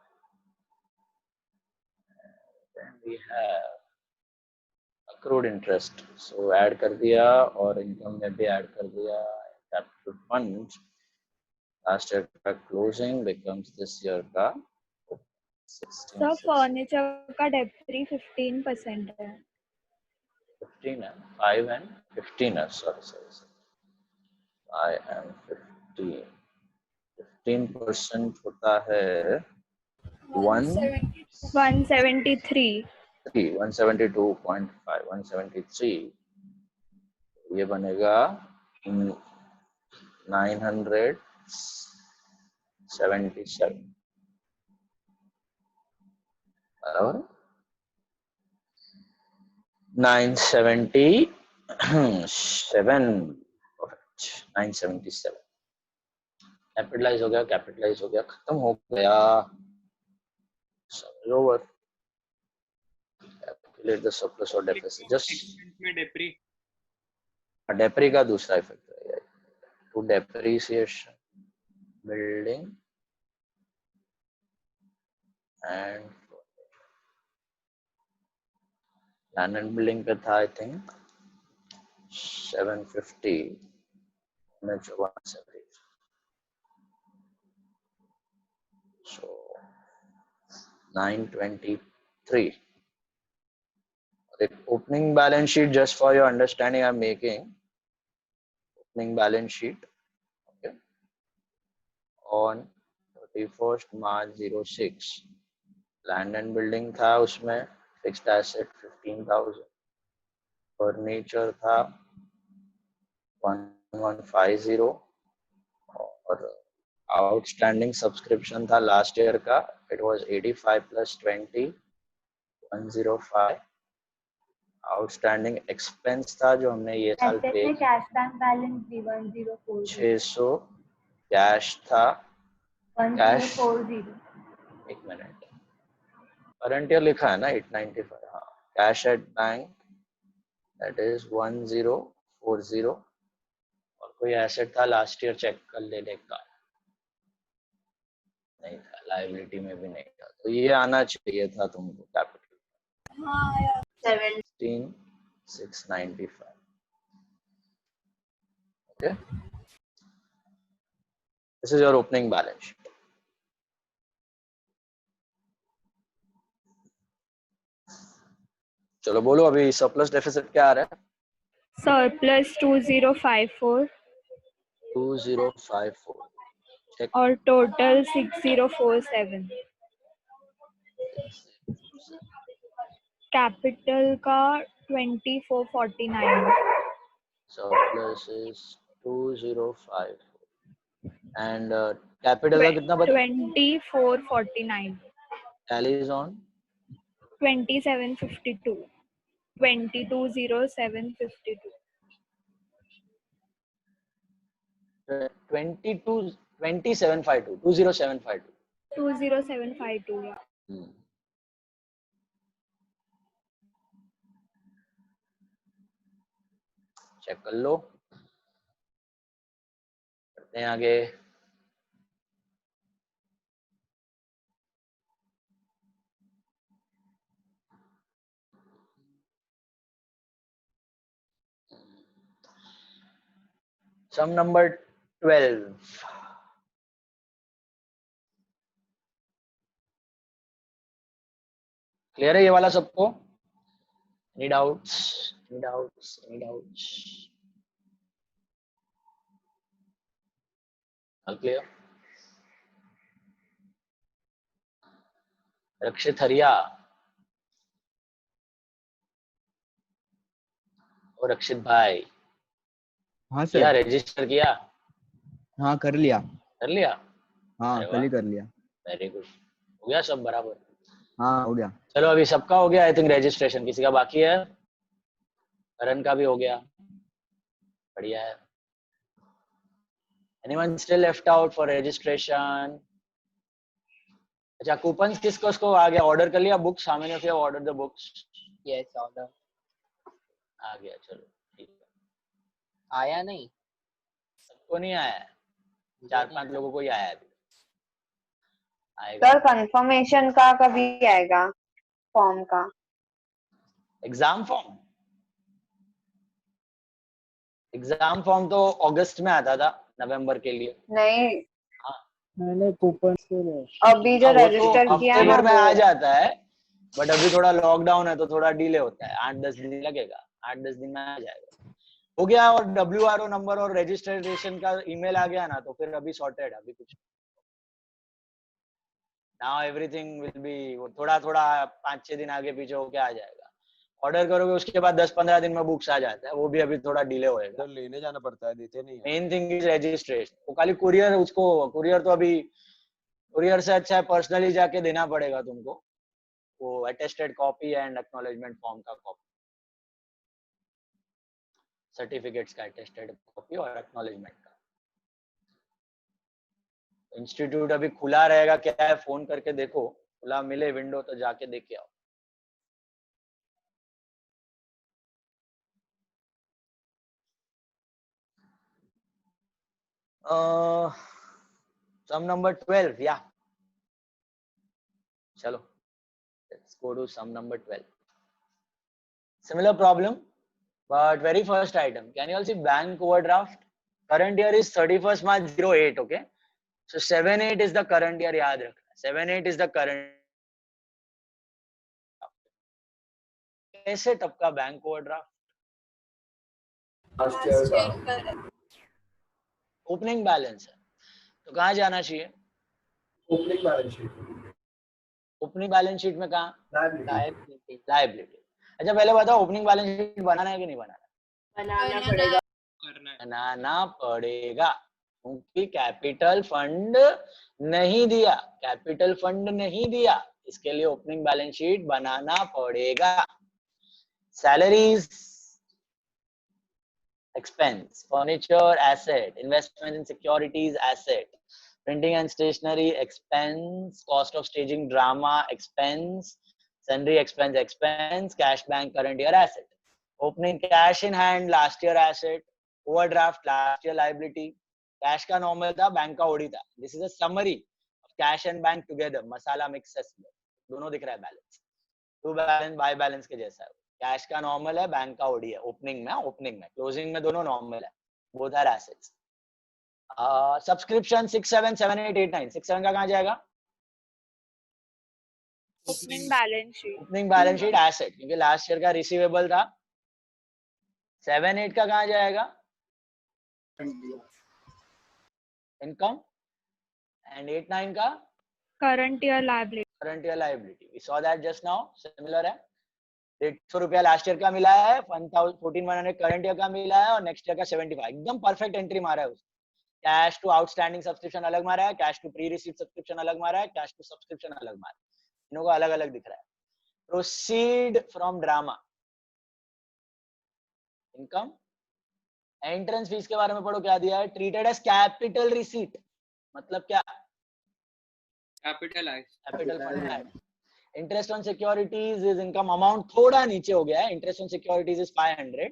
Then we have accrued interest, so add कर दिया और income में भी add कर दिया। Capital fund last year का closing becomes this year का 16. Sir furniture का डेप्री 15% है। 15 है, 5 and 15 है, sorry 5 and 15. 15% होता है 173 172.5 173. ये बनेगा 977 बराबर 977 कैपिटलाइज हो गया, कैपिटलाइज हो गया, खत्म हो गया। ओवर कैलकुलेट द सरप्लस और डेफिसिट। जस्ट में डेप्री का दूसरा इफेक्ट है to depreciation building and land and building पे था आई थिंक 750 में 170. So 923. The opening balance sheet, just for your understanding, I'm making opening balance sheet. Okay. On 31st March 06, land and building था उसमें, fixed asset 15,000, furniture था 1150 और outstanding subscription था last year का, it was 85 plus 20 105. Outstanding expense था जो हमने ये साल एसेट पे में कैश बैंक बैलेंस भी 1040 600. कैश था, कैश 1040 एक मिनट, करंट ईयर लिखा है ना 895. हाँ, cash at bank that is 1040. और कोई एसेट था लास्ट ईयर, चेक कर लेने का, नहीं था, लायबिलिटी में भी नहीं था, तो ये आना चाहिए था तुमको capital. 17695. Okay, this is your opening balance sheet. चलो बोलो अभी सरप्लस डेफिसिट क्या आ रहा है? सरप्लस 2054 2054. चेक. और टोटल 6047. कैपिटल का 2449. सरप्लस इज 2054 एंड कैपिटल का कितना बचा? 2449. Tally is on 2752. 220752. 2752 20752. 20752. Yeah. Check कर लो, करते हैं आगे. सम नंबर 12. क्लियर है ये वाला सबको? Any doubts? Any doubts? Any doubts? All clear? रक्षित हरिया और रक्षित भाई. हाँ क्या सर. रजिस्टर किया? हाँ कर लिया. कर लिया? हाँ अरे कल ही वाह, कर लिया. Very good. हो गया सब बराबर? हाँ हो गया. चलो अभी सबका हो गया आई थिंक. रजिस्ट्रेशन किसी का बाकी है? करण का भी हो गया, बढ़िया है. Anyone still left out for registration? अच्छा, कूपन्स किसको आ गया? ऑर्डर कर लिया books? How many of you have ordered the books? Yes, order. आ गया, चलो ठीक है. आया नहीं? सबको नहीं आया है, 4-5 लोगों को ही आया है. आएगा. सर कंफर्मेशन का कभी आएगा फॉर्म का? एग्जाम फॉर्म तो अगस्त में आता था, नवंबर के लिए. नहीं, मैंने कूपन से अभी जो रजिस्टर किया हफ्ते ना भर में वो आ जाता है, बट अभी थोड़ा लॉकडाउन है तो थोड़ा डिले होता है. 8-10 दिन लगेगा, 8-10 दिन में आ जाएगा. हो गया. और WRO नंबर और रजिस्ट्रेशन का ईमेल आ गया ना, तो फिर अभी सॉर्टेड. अभी कुछ नाउ एवरीथिंग विल बी, थोड़ा 5-6 दिन आगे पीछे होके आ जाएगा. ऑर्डर करोगे उसके बाद 10-15 दिन में बुक्स आ जाता है, वो भी अभी थोड़ा डिले होएगा. लेने जाना पड़ता है, देते नहीं है. Main thing is registration. वो खाली कुरियर, उसको कुरियर तो अभी कुरियर से अच्छा है पर्सनली जाके देना पड़ेगा तुमको, वो attested copy and acknowledgement form का कॉपी, सर्टिफिकेट्स का अटेस्टेड कॉपी और एक्नॉलेजमेंट का. इंस्टीट्यूट अभी खुला रहेगा क्या है, फोन करके देखो, खुला मिले विंडो तो जाके देख के आओ. sum number 12. yeah, chalo, let's go to sum number 12. Similar problem, but very first item, can you all see bank overdraft? Current year is 31st March 08. okay, so 78 is the current year. yaad rakhna, 78 is the current. कैसे टपका bank overdraft? Opening balance है तो कहाँ जाना चाहिए? Opening balance sheet. Opening balance sheet में कहाँ? Liability. Liability. अच्छा पहले बताओ, ओपनिंग बैलेंस शीट बनाना है कि नहीं बनाना? बनाना पड़ेगा. बनाना पड़ेगा. क्योंकि कैपिटल फंड नहीं दिया, कैपिटल फंड नहीं दिया, इसके लिए ओपनिंग बैलेंस शीट बनाना पड़ेगा. Salaries expense, furniture asset, investment in securities asset, printing and stationery expense, cost of staging drama expense, sundry expense, cash bank current year asset, opening cash in hand last year asset, overdraft last year liability, cash का normal था, bank का OD था. This is a summary of cash and bank together, मसाला mix दोनों दिख रहा है balance, to balance by balance के जैसा है. कैश का नॉर्मल है, बैंक का ओडी है. ओपनिंग में क्लोजिंग में दोनों नॉर्मल है. Both are assets. सब्सक्रिप्शन 6 7 7 8 8 9 6 7 का कहां जाएगा? Opening balance sheet. Opening balance sheet asset, क्योंकि लास्ट ईयर का रिसीवेबल था. 7 8 का कहां जाएगा? इनकम. एंड 8 9 का current year liability. Current year liability. We saw that just now. Similar है. 150 रुपया लास्ट ईयर का मिला है, 14,100 करंट ईयर का मिला है, और नेक्स्ट ईयर का 75. एकदम परफेक्ट एंट्री मारा है उसने. कैश टू आउटस्टैंडिंग सब्सक्रिप्शन अलग मारा है, cash to pre receive subscription अलग मारा है, कैश टू सब्सक्रिप्शन अलग मारा है. इनको अलग अलग दिख रहा है. Proceed from drama. Income. Entrance fees के बारे में पढ़ो, क्या दिया है? Treated as capital receipt. मतलब क्या? कैपिटल फंड है. Interest on securities is income. Amount थोड़ा नीचे हो गया है. Interest on securities is 500.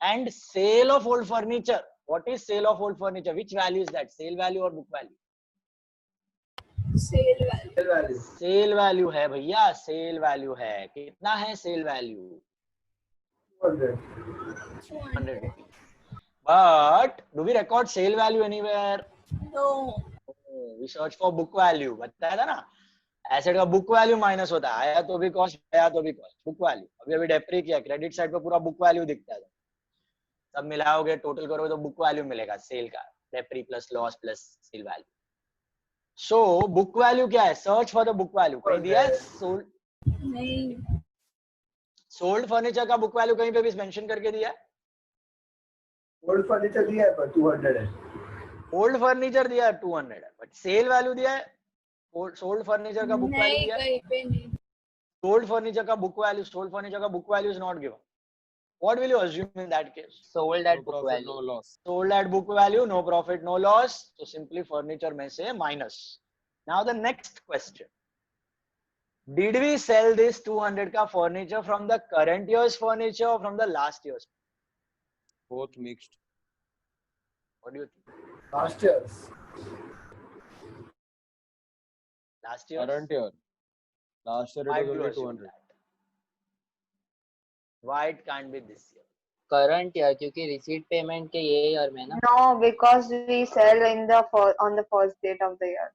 And sale of old furniture. What is sale of old furniture? Which value is that? Sale value और book value? Sale value है भैया, sale value है. कितना है sale value? 200. But do we record sale value anywhere? No. We search for book value. बताया था ना, asset का बुक वैल्यू माइनस होता है. आया तो भी कॉस्ट, आया तो भी कॉस्ट. Book value. अभी अभी डेप्री किया, क्रेडिट साइड पे पूरा बुक वैल्यू दिखता है. सब मिलाओगे, टोटल करोगे तो बुक वैल्यू मिलेगा सेल का. Depre plus loss plus sale value. So book value क्या है? Search for the book value. कहीं दिया है? नहीं. सोल्ड फर्नीचर का बुक वैल्यू कहीं पे भी मेंशन करके दिया है? ओल्ड फर्नीचर दिया है पर 200 है. ओल्ड फर्नीचर दिया है 200 है, बट सेल वैल्यू दिया है? सोल्ड फर्नीचर का बुक वैल्यू दिया है? कहीं पे नहीं. सोल्ड फर्नीचर का बुक वैल्यू, सोल्ड फर्नीचर का book value is not given. What will you assume in that case? Sold at book value. No loss. Sold at book value, no profit, no loss. So simply furniture may say minus. Now the next question. Did we sell this 200 ka furniture from the current year's furniture or from the last year's? Both mixed. What do you think? Last year's. Last year's? Current year. Last year Why it do was you only assume 200. that? Why it can't be this year? Current year, क्योंकि receipt payment के ये year में ना. No, because we sell in the on the first date of the year.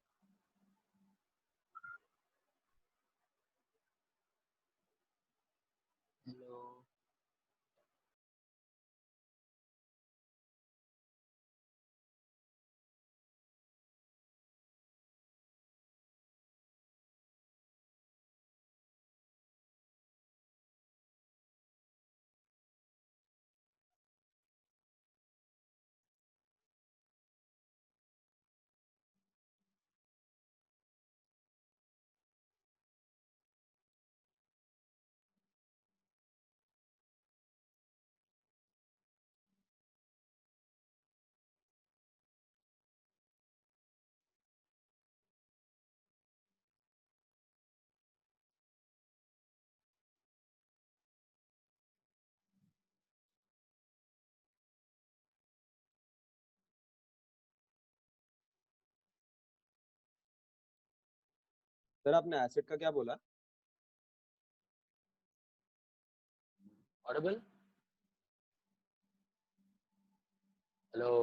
Sir आपने asset का क्या बोला? Audible? Hello?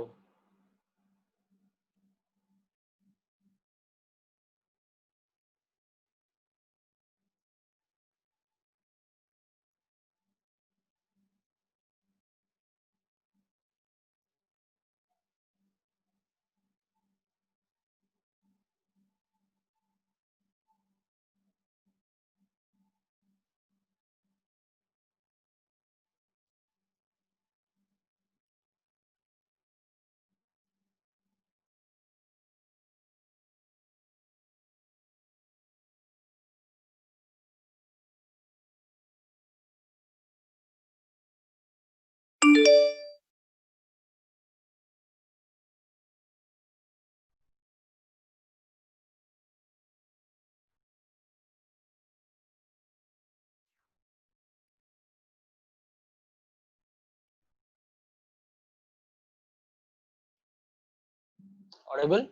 Audible?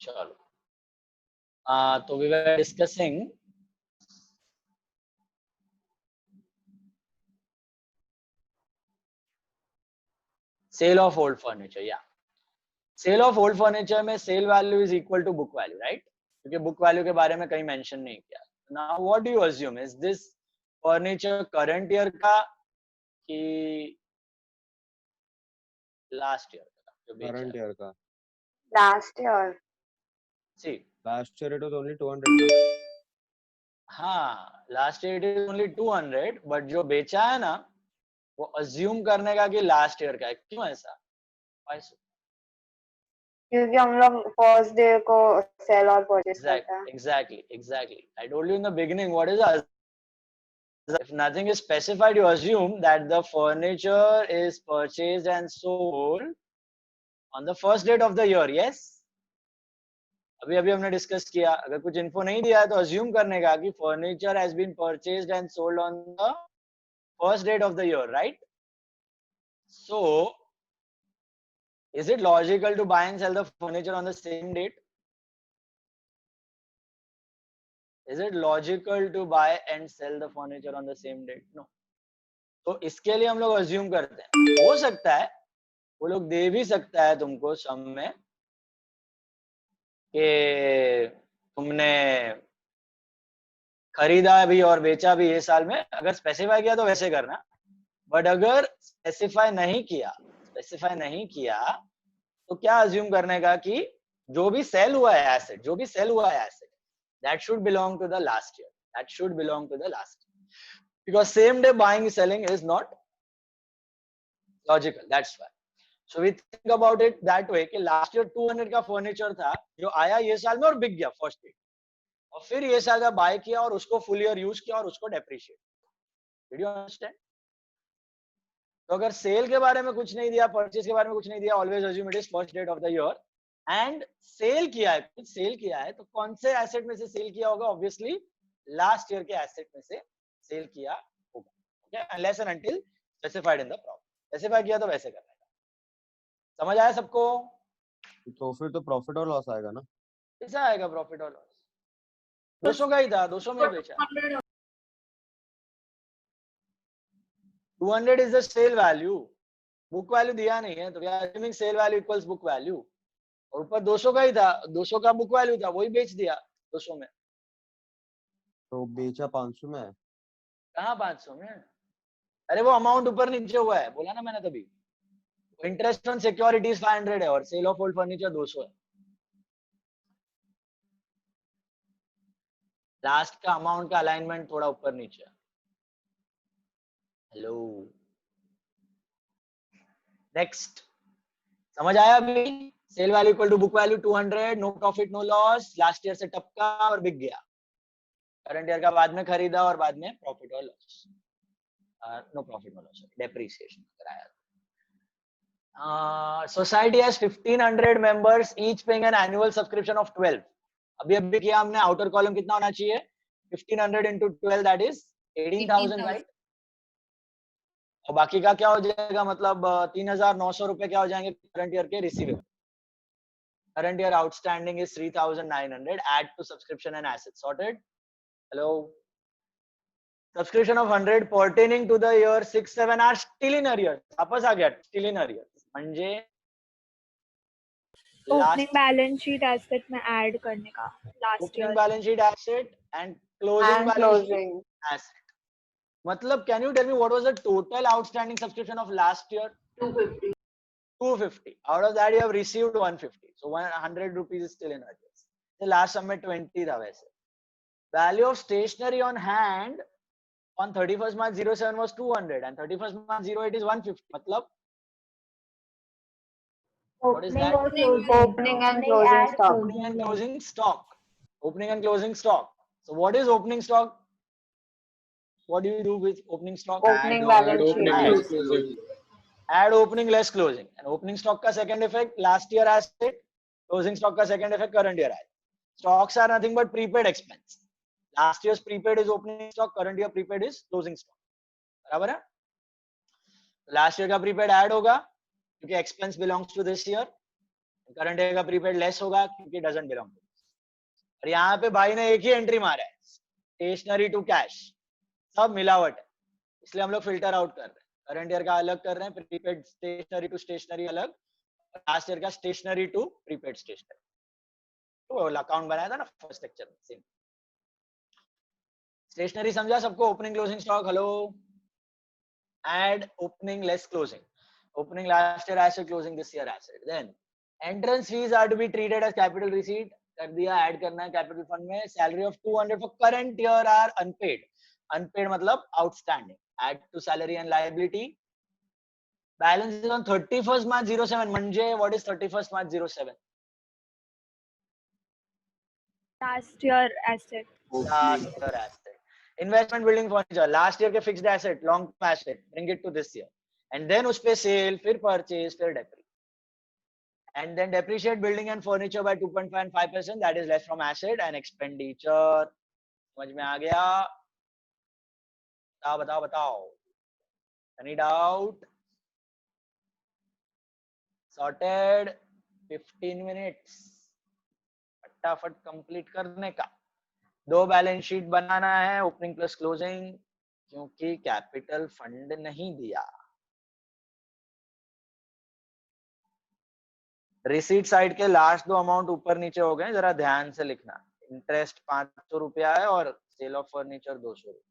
चलो, तो we were discussing sale of old furniture. या सेल ऑफ ओल्ड फर्नीचर में sale value is equal to book value, right? क्योंकि book value के बारे में कहीं मेंशन नहीं किया. Now what do you assume, is this furniture current year का कि लास्ट ईयर का जो बेचा Current है? year का. Last year. See, Last year it was only 200. हाँ, last year it is only 200, but जो बेचा है ना वो अज्यूम करने का कि लास्ट ईयर का है. क्यों ऐसा? Why so? क्योंकि हम लोग फर्स्ट डे को सेल और परचेज करते हैं. Exactly. I told you in the beginning what is a, if nothing is specified, you assume that the furniture is purchased and sold on the first date of the year. Yes. अभी हमने discuss किया, अगर कुछ info नहीं दिया है तो assume करने का कि furniture has been purchased and sold on the first date of the year, right? So is it logical to buy and sell the furniture on the same date? Is it logical to buy and sell the furniture on the same date? No. तो इसके लिए हम लोग assume करते हैं, हो सकता है वो लोग दे भी सकता है तुमको सम में कि तुमने खरीदा भी और बेचा भी ये साल में. अगर स्पेसिफाई किया तो वैसे करना, बट अगर स्पेसिफाई नहीं किया तो क्या अज्यूम करने का कि जो भी सेल हुआ है asset that should belong to the last year. Because same day buying selling is not logical. That's why. So we think about it that way कि last year 200 का फर्नीचर था जो आया ये साल में और बिक गया फर्स्ट डे, और फिर ये साल का बाय किया और उसको फुल ईयर यूज किया और उसको डेप्रिशिएट. Did you understand? तो अगर सेल के बारे में कुछ नहीं दिया, परचेज के बारे में कुछ नहीं दिया, always assume it is first date of the year. And sale किया है तो कौन से एसेट में से सेल किया होगा? ऑब्वियसली लास्ट ईयर के एसेट में से सेल किया होगा. Okay, unless and until specified in the profit. Specify किया तो वैसे करना है. समझ आया सबको? तो फिर तो प्रॉफिट और लॉस आएगा ना. कैसा आएगा प्रॉफिट और लॉस? 200 का ही था, 200 में बेचा. 200 is the sale value, book value दिया नहीं है, तो we are assuming sale value equals book value. और ऊपर 200 का ही था, 200 का बुक वैल्यू था, वही बेच दिया 200 में. तो बेचा 500 में है. कहाँ 500 में? अरे वो अमाउंट ऊपर नीचे हुआ है, बोला ना मैंने तभी. इंटरेस्ट ऑन सिक्योरिटीज 500 है और सेल ऑफ ओल्ड फर्नीचर 200 है. लास्ट का अमाउंट का अलाइनमेंट थोड़ा ऊपर नीचे है. Hello, next. समझ आया अभी? Sale value equal to book value 200, no profit no loss, last year से टपका और बिक गया. करंट ईयर का बाद में खरीदा और बाद में प्रॉफिट और loss, no profit no loss, depreciation कराया. Society has 1500 members, each paying an annual subscription of 12. अभी किया हमने. आउटर कॉलम कितना होना चाहिए? 1500 into 12 दैट इज 18,000, राइट? और बाकी का क्या हो जाएगा? मतलब 3,900 रुपए क्या हो जाएंगे करंट ईयर के receivable. Current year outstanding is 3,900. Add to subscription and asset sorted. Hello, subscription of 100 pertaining to the year 6-7 are still in arrear. वापस आ गया स्टिल इन अरियर. म्हणजे ओपनिंग बैलेंस शीट एसेट में add करने का last opening year. Balance sheet asset and closing And balance sheet closing. asset. मतलब can you tell me what was the total outstanding subscription of last year? 250. 250. Out of that you have received 150. So 100 rupees is still in arrears. The last sum में 20 था वैसे. Value of stationery on hand on 31st March 07 was 200 and 31st March 08 is 150. मतलब what is that? Opening and closing stock. Opening and closing stock. Opening and closing stock. So what is opening stock? What do you do with opening stock? Opening Add balance opening sheet. less closing. Add opening less closing. And opening stock का second effect last year asset, closing stock का second effect current year asset. Stocks are nothing but prepaid expense. Last year's prepaid is opening stock, current year prepaid is closing stock. बराबर है? Last year का prepaid add होगा क्योंकि expense belongs to this year. Current year का prepaid less होगा क्योंकि doesn't belong to. और यहाँ पे भाई ने एक ही एंट्री मारा है, स्टेशनरी टू कैश, सब मिलावट है, इसलिए हम लोग फिल्टर आउट कर रहे हैं। करंट ईयर का अलग कर रहे हैं, प्रीपेड स्टेशनरी टू स्टेशनरी अलग, लास्ट ईयर का स्टेशनरी टू प्रीपेड स्टेशनरी। तो अकाउंट बनाया था ना फर्स्ट लेक्चर में, सेम। स्टेशनरी समझा सबको? Opening closing stock, hello, add opening less closing, opening last year asset, closing this year asset. Then entrance fees are to be treated as capital receipt, कर दिया, add करना है capital fund में। Salary of 200 for current year are unpaid, unpaid मतलब outstanding, add to salary and liability. Balance is on 31st March 07. म्हणजे what is 31st March 07? Last year asset. Last year asset. Investment building furniture, last year के fixed asset, long term asset, bring it to this year. And then उस पे cell, फिर purchase, फिर डेप्री, and then depreciate building and furniture by 2.5 and 5%, that is less from asset and expenditure. समझ में आ गया? बताओ बताओ बताओ, any doubt? Sorted, 15 minutes, फटाफट कंप्लीट करने का। 2 बैलेंस शीट बनाना है, ओपनिंग प्लस क्लोजिंग, क्योंकि कैपिटल फंड नहीं दिया। रिसीट साइड के लास्ट 2 अमाउंट ऊपर नीचे हो गए, जरा ध्यान से लिखना। इंटरेस्ट 500 रुपया है और सेल ऑफ फर्नीचर 200 रुपया।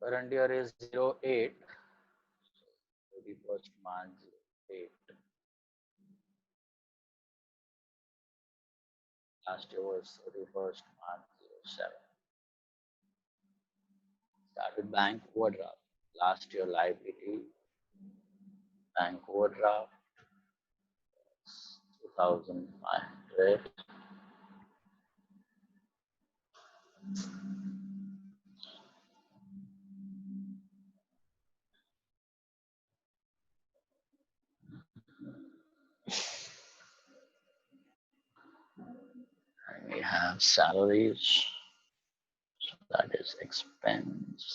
Current year is 08, 31st March 08. Last year was 31st March 07. Start with bank overdraft. Last year liability, bank overdraft 2,500. And we have salaries, so that is expense.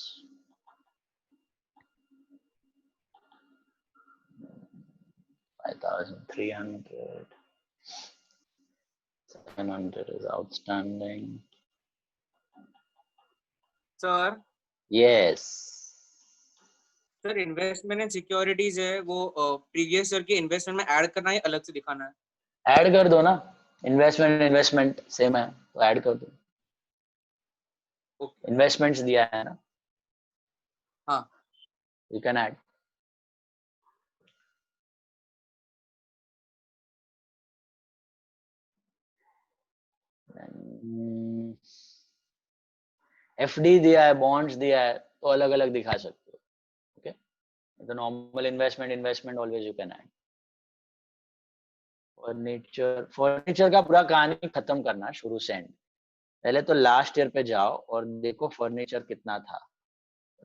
5,300. 700 is outstanding. Sir Yes. Sir investment and securities है वो previous year के investment में add करना है, अलग से दिखाना है? ऐड कर दो ना, इन्वेस्टमेंट सेम है तो ऐड कर दो। इन्वेस्टमेंट्स दिया है ना, हाँ, यू कैन ऐड। एफडी दिया है, बॉन्ड्स दिया है, तो अलग अलग दिखा सकते हो। ओके, तो normal investment always you can add. Furniture का पूरा कहानी खत्म करना शुरू से एंड। पहले तो लास्ट ईयर पे जाओ और देखो फर्नीचर कितना था।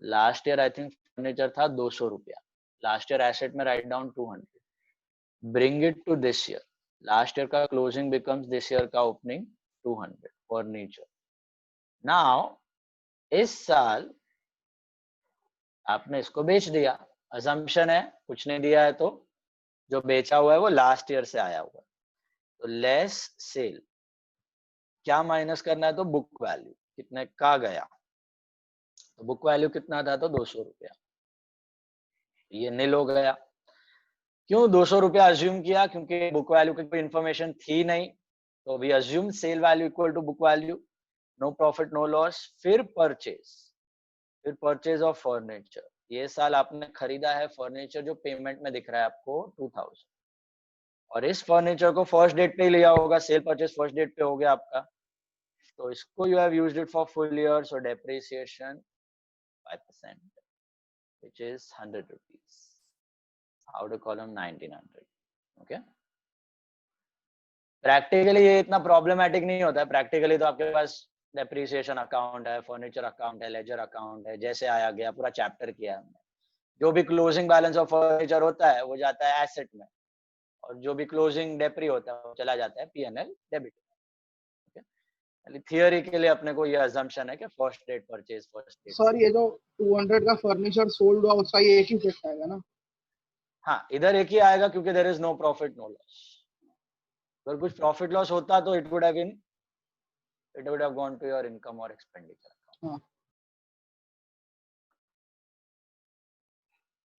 Last year I think furniture था 200 रुपया। लास्ट ईयर एसेट में write down 200, bring it to this year. Last year का क्लोजिंग बिकम्स दिस ईयर का ओपनिंग 200 फर्नीचर। नाउ इस साल आपने इसको बेच दिया, असम्पशन है कुछ नहीं दिया है तो जो बेचा हुआ है वो लास्ट ईयर से आया हुआ है, तो लेस सेल, क्या माइनस करना है, तो बुक वैल्यू कितने का गया, तो बुक वैल्यू कितना था, तो 200 रुपया, ये नील हो गया। क्यों 200 रुपया अज्यूम किया, क्योंकि बुक वैल्यू की कोई इंफॉर्मेशन थी नहीं, तो we assume sale value equal to book value, no profit no loss. फिर परचेज ऑफ फर्नीचर, ये साल आपने खरीदा है फर्नीचर जो पेमेंट में दिख रहा है आपको 2000, और इस फर्नीचर को फर्स्ट डेट पे ही लिया होगा, सेल परचेज फर्स्ट डेट पे हो गया आपका, तो इसको you have used it for full year, so depreciation 5%, which is 100 rupees. Outer column 1900. Okay. Practically ये इतना प्रॉब्लमेटिक नहीं होता है, प्रैक्टिकली तो आपके पास डेप्रिसिएशन अकाउंट है, फर्नीचर अकाउंट है, लेजर अकाउंट है, जैसे आया गया पूरा चैप्टर किया हमने। जो भी क्लोजिंग बैलेंस ऑफ फर्नीचर होता है वो जाता है एसेट में, और जो भी क्लोजिंग डेप्री होता है वो चला जाता है पीएनएल डेबिट में। ओके, थियरी के लिए अपने को ये अजम्पशन है कि first date purchase first date. Sir ये जो 200 का फर्नीचर सोल्ड हुआ उसका ये एक ही इफेक्ट आएगा ना? हाँ, इधर एक ही आएगा क्योंकि there is no profit no loss. अगर कुछ प्रॉफिट लॉस होता तो it would have gone to your income और expenditure account.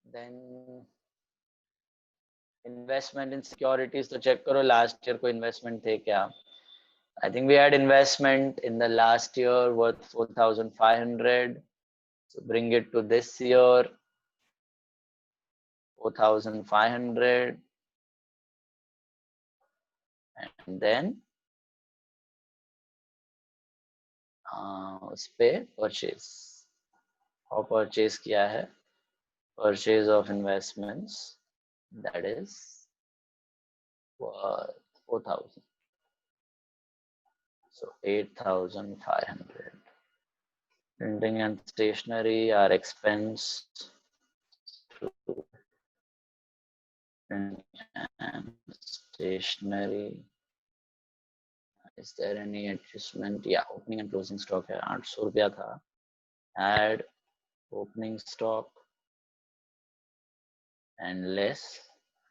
Then investment in securities, तो चेक करो लास्ट ईयर को इन्वेस्टमेंट थे क्या। I think we had investment in the last year worth 4500, so bring it to this year 4500, and then उस पे purchase, और purchase किया है purchase of investments, that is 4000, so 8500. Printing and stationery are expense to print and stationery. Is there any adjustment? Yeah, opening and closing stock है 800 रुपया था, add opening stock and less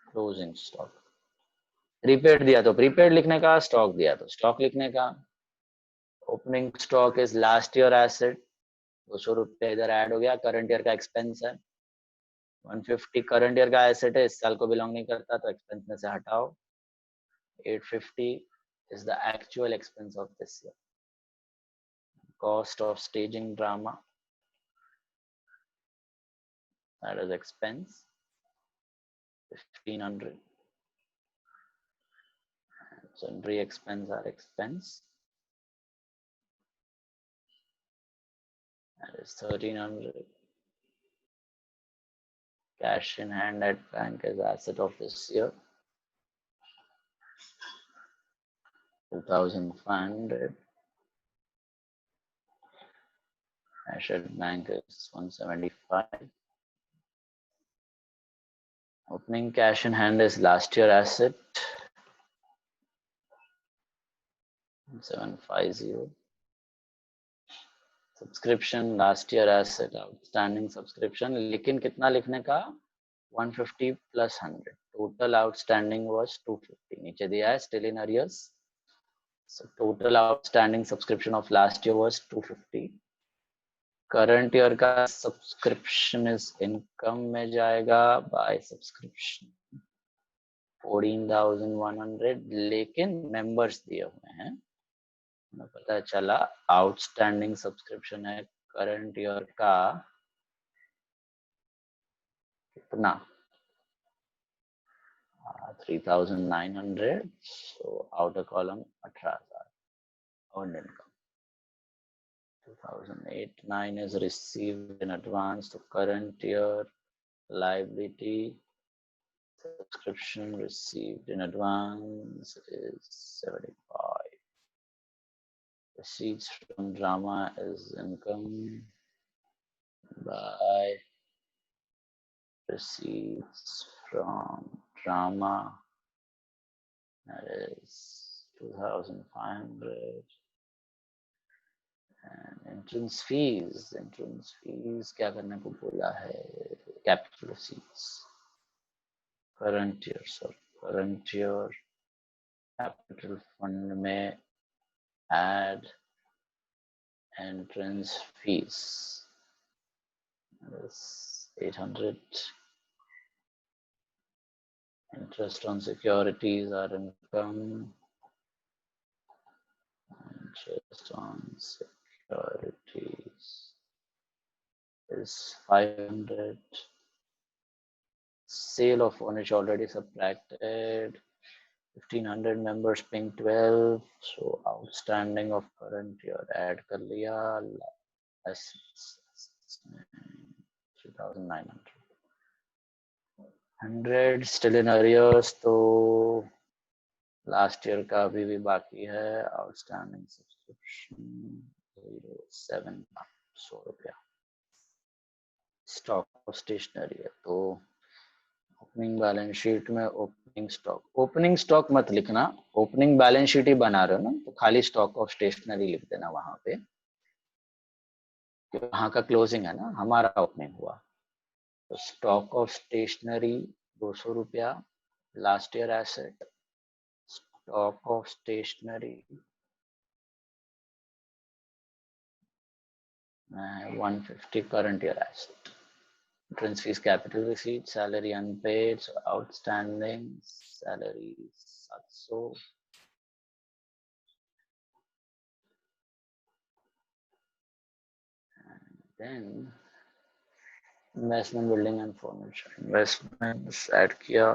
closing stock. Prepaid दिया तो prepaid लिखने का, stock दिया तो stock लिखने का। Opening stock is last year asset, 200 रुपया इधर ऐड हो गया, करंट ईयर का एक्सपेंस है 150, करंट ईयर का एसेट है, इस साल को बिलोंग नहीं करता तो एक्सपेंस में से हटाओ। 850 is the actual expense of this year. Cost of staging drama, that is expense 1500. Sundry expense are expense, that is 1300. Cash in hand at bank is asset of this year 2500. Cash at bank is 175. Opening cash in hand is last year asset 750. Subscription last year asset, outstanding subscription, लेकिन कितना लिखने का 150 plus 100, total outstanding was 250, नीचे दिया है still in arrears, so total outstanding subscription of last year was 250. current year का subscription is income में जाएगा by subscription 14,100, लेकिन members दिए हुए हैं, पता चला आउटस्टैंडिंग सब्सक्रिप्शन है करंट ईयर का कितना 3,900, so outer column 18,000 earned income. 2008-9 is received in advance, so current year liability subscription received in advance is 75. Receipts from drama is income by receipts from drama, that is 2,500. And entrance fees क्या करने को बोला है, capital receipts current year capital fund में add entrance fees 800. Interest on securities are income. Interest on securities is 500. Sale of furniture already subtracted. 1500 members paying 12. So outstanding of current year add कर लिया. Assets 3900. 100 still in arrears. तो last year का अभी भी बाकी है. Outstanding subscription 07 रुपया. Stock of stationery है तो ओपनिंग बैलेंस शीट में ओपनिंग स्टॉक मत लिखना. ओपनिंग बैलेंस शीट ही बना रहे हो ना, तो खाली स्टॉक ऑफ स्टेशनरी लिख देना वहां पे. वहां का क्लोजिंग है ना, हमारा ओपनिंग हुआ. तो स्टॉक ऑफ स्टेशनरी 200 रुपया. Last year asset. Stock of stationery 150 current year asset. Entrance fees, capital receipt, salary unpaid, so outstanding salary 700. And then investment, building and furniture. Investments add किया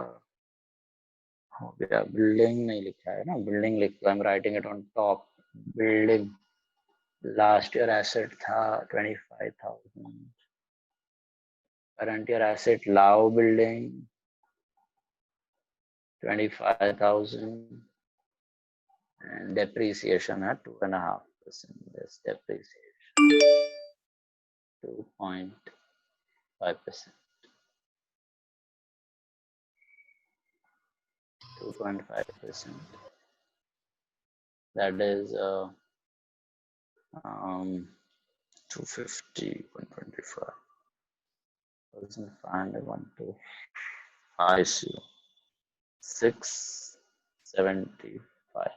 हो गया. Building नहीं लिखा है ना, बिल्डिंग लिख दो. I am writing it on top. Building last year asset था 25,000. current year asset Lao building 25,000 and depreciation at 2.5%. This depreciation 2.5%. 2.5%. That is 250, 125. 1,500, 1,250, 675,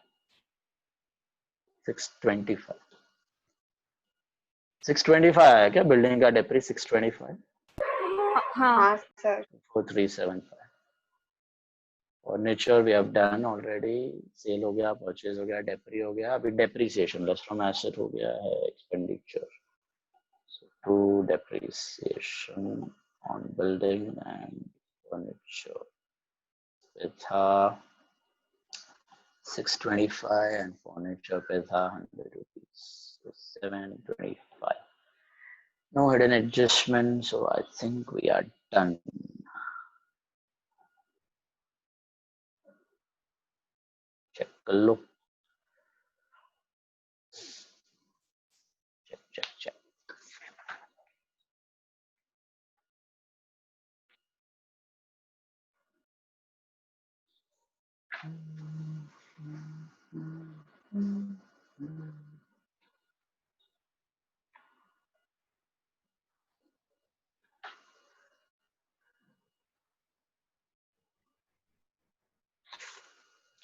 625. 625 है क्या बिल्डिंग का डेप्री? 625. हाँ sir. 4375. Furniture we have done already. Sale हो गया, परचेज हो गया, डेप्री हो गया. अभी डेप्रीसिएशन लेस फ्रॉम एसेट हो गया है expenditure. So to depreciation on building and furniture. It's 625 and furniture पे था 100 rupees. So 725. No hidden adjustment, so I think we are done. Check a look. Check.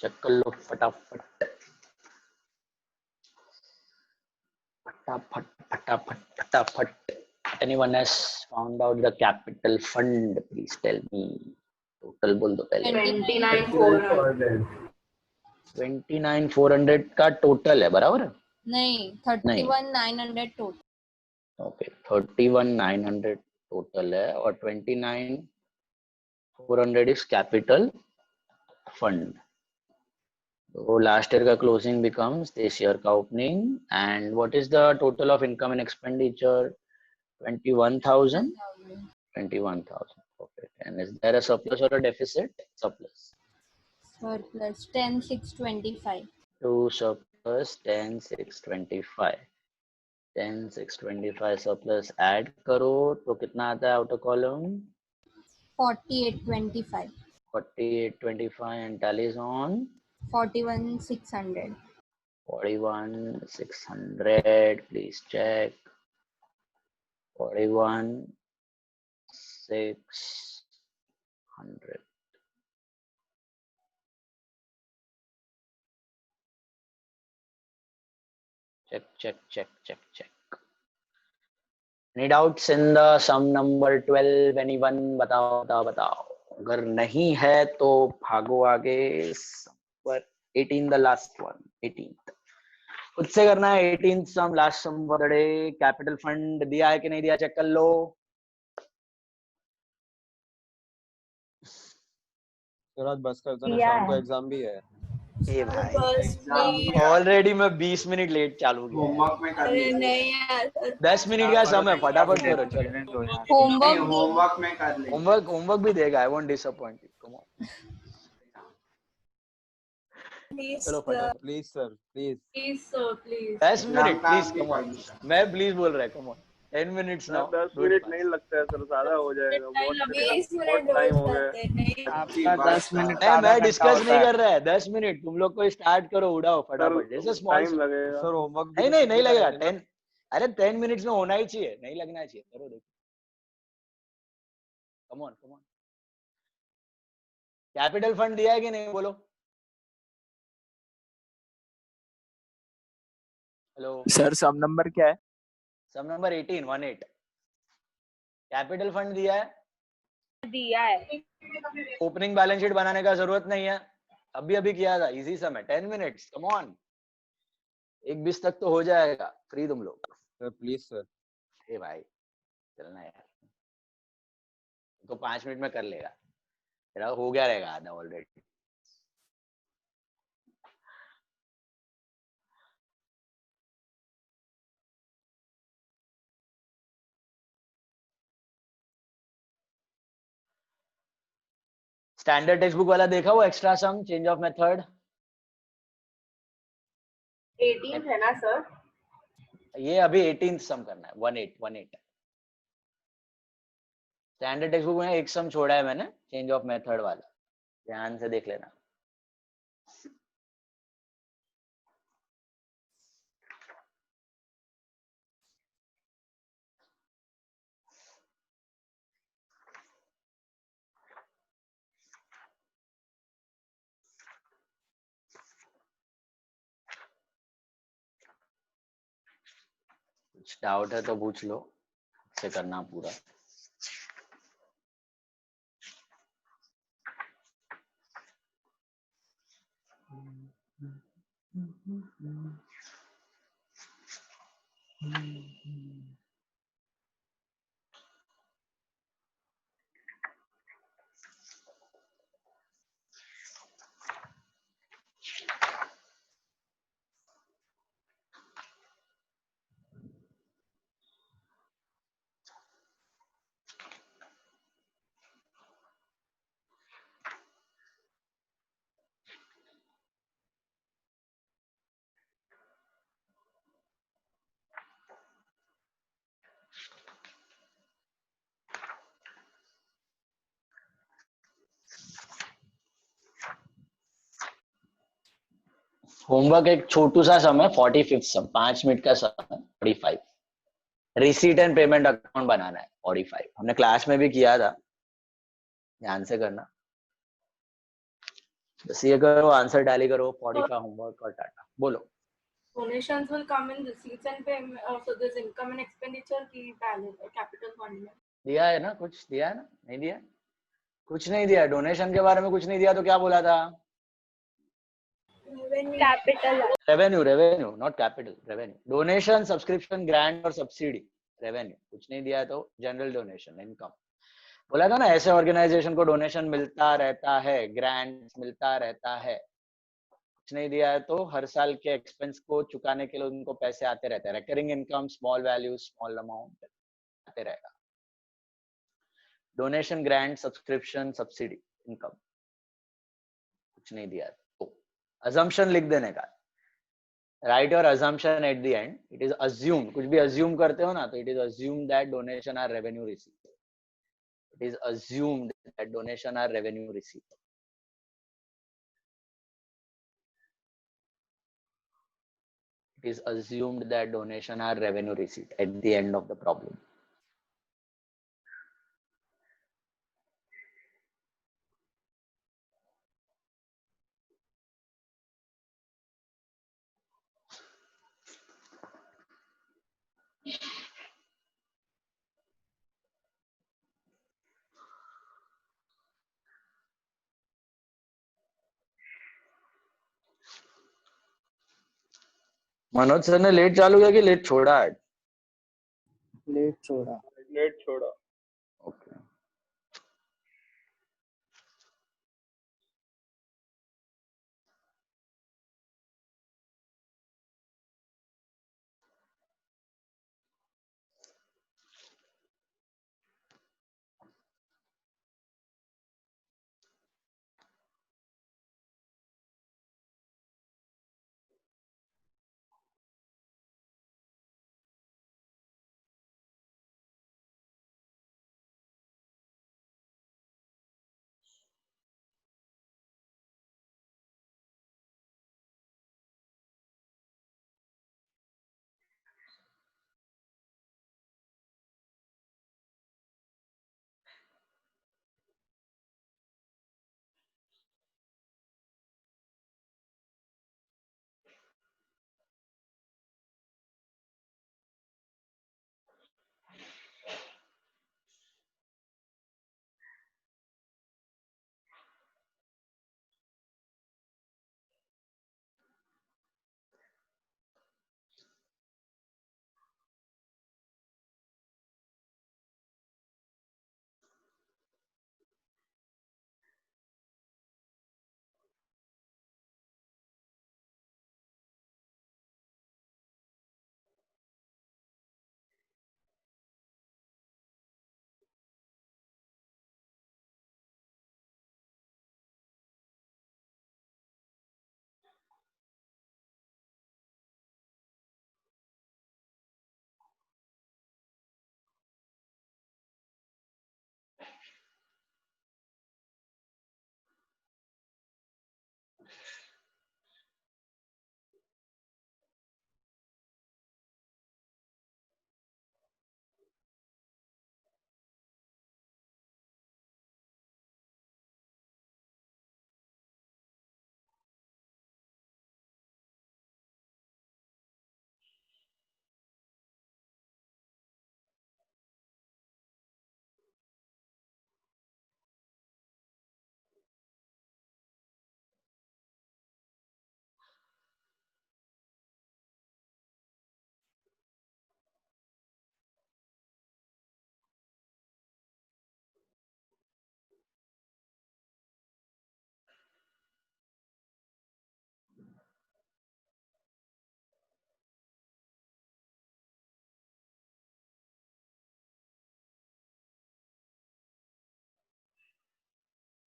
check a look फटाफट. Anyone has found out the capital fund? Please tell me. Total बोल दो पहले. 29,400. 29,400 का total है बराबर? नहीं 31,900 टोटल. ओके 31,900 टोटल है और 29,400 इज कैपिटल फंड. तो लास्ट ईयर का क्लोजिंग बिकम्स दिस ईयर का opening. And what is the total of income and expenditure? 21,000. 21,000. Okay. And is there a surplus or a deficit? Surplus. Surplus 10,625. To surplus 10,625. 10,625 surplus add करो तो कितना आता है outer column? 48,25. 48,25 and tallies on 41,600. 41,600. Please check. 41,600. check. Any doubts in the sum number 12? Anyone? बताओ. अगर नहीं है तो भागो आगे. पर 18, the last one. 18th. खुद से करना है. 18th sum, last sum for the day. Capital fund दिया है कि नहीं दिया, चेक कर लो. सर आज बस करता ना, शाम को एग्जाम भी है. ए भाई ऑलरेडी मैं 20 मिनट लेट चालू किया. होमवर्क में कर लीजिए. नहीं यार 10 मिनट का समय, फटाफट करो. चलो होमवर्क में कर लीजिए. होमवर्क भी देगा. I won't disappoint you. Come on. चलो फटाफट. Please sir, please. 10 minute please. Come on. मैं प्लीज बोल रहा है. Come on. 10 minutes now. 10 minute नहीं लगता है सर, ज्यादा हो जाएगा. बहुत टाइम हो गया. आपका 10 मिनट मैं डिस्कस नहीं कर रहा है. 10 मिनट तुम लोग को स्टार्ट करो. उड़ाओ फटाफट. जैसे स्मॉल टाइम लगेगा सर होमवर्क नहीं लगेगा. 10 अरे 10 मिनट्स में होना ही चाहिए. नहीं लगना चाहिए. करो देखो. Come on. कैपिटल फंड दिया है कि नहीं, बोलो. हेलो सर सम नंबर क्या है? सम नंबर 18. कैपिटल फंड दिया है. ओपनिंग बैलेंस शीट बनाने का जरूरत नहीं है. अभी किया था. इजी सम है. 10 मिनट्स. Come on. 1:20 तक तो हो जाएगा. फ्री तुम लोग. Sir please sir. ए भाई चलना यार. तो 5 मिनट में कर लेगा. तेरा हो गया रहेगा आधा ऑलरेडी. स्टैंडर्ड टेक्स्ट बुक वाला देखा वो extra some change of method. 18 है ना सर? ये अभी 18th सम करना है. 18. स्टैंडर्ड टेक्स्ट बुक में एक सम छोड़ा है मैंने, चेंज ऑफ मेथड वाला. ध्यान से देख लेना. कुछ डाउट है तो पूछ लो. से करना पूरा. होमवर्क एक छोटू सा सम है. 45th सम. 5 मिनट का सम है. 45. रिसीट एंड पेमेंट अकाउंट बनाना है. 45 हमने क्लास में भी किया था. ध्यान से करना. बस ये करो, आंसर टैली करो. 45 होमवर्क और टाटा. बोलो. Donations will come in receipts and payment. So there's income and expenditure की balance capital fund में. दिया है ना? कुछ दिया है ना? नहीं दिया? कुछ नहीं दिया. डोनेशन के बारे में कुछ नहीं दिया तो क्या बोला था? Capital. Revenue not capital. Revenue. Donation, subscription, grant और सब्सिडी. रेवेन्यू. कुछ नहीं दिया तो जनरल डोनेशन, इनकम. बोला था ना ऐसे ऑर्गेनाइजेशन को डोनेशन मिलता रहता है, ग्रांट मिलता रहता है. कुछ नहीं दिया है तो हर साल के एक्सपेंस को चुकाने के लिए उनको पैसे आते रहते हैं. Recurring income, small value, small amount आते रहेगा. Donation, grant, subscription, subsidy, income. कुछ नहीं दिया तो अजम्पशन लिख देने का. Write your assumption at the end. It is assume. कुछ भी अज्यूम करते हो ना तो it is assume that donation are revenue receipt. It is assumed that donation are revenue receipt. It is assumed that donation are revenue receipt at the end of the problem. Manoj sir ने late चालू किया कि late छोड़ा है? Late छोड़ा। Late छोड़ा। Okay.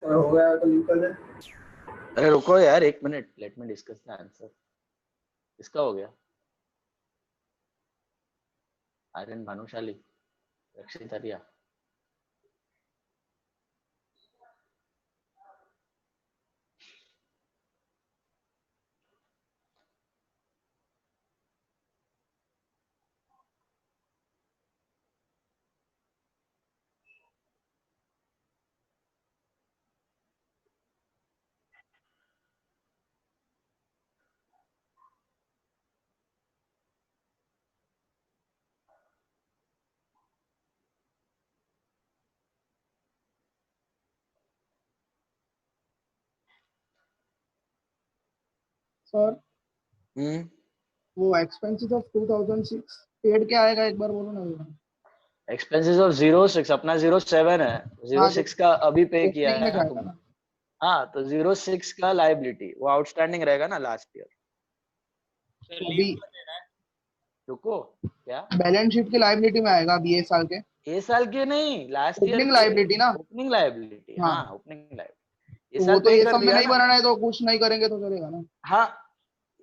हो गया तो निकल है। अरे रुको यार, 1 minute, let me discuss the answer. किसका हो गया? आर्यन भानुशाली, रक्षित आर्या। सर हम्म। वो एक्सपेंसेस ऑफ 2006 पेड क्या आएगा, एक बार बोलो ना भैया। एक्सपेंसेस ऑफ 06 अपना 07 है, हाँ, जो 06 का अभी पे किया ओपनिंग में है ना जाएगा तुमने। ना। हाँ, तो 06 का लाइबिलिटी वो आउटस्टैंडिंग रहेगा ना लास्ट ईयर। सर अभी रुको, क्या? बैलेंस शीट की लाइबिलिटी में आएगा अभी ये साल के। ये साल के नहीं, लास्ट ईयर ओपनिंग के। लाइबिलिटी ना। ओपनिंग लाइबिलिटी, हाँ, हाँ ओपनिंग लाइबिलिटी। ये तो वो साल तो पे ये कर सब में दिया नहीं ना। बनाना है, तो कुछ नहीं करेंगे तो चलेगा ना। हाँ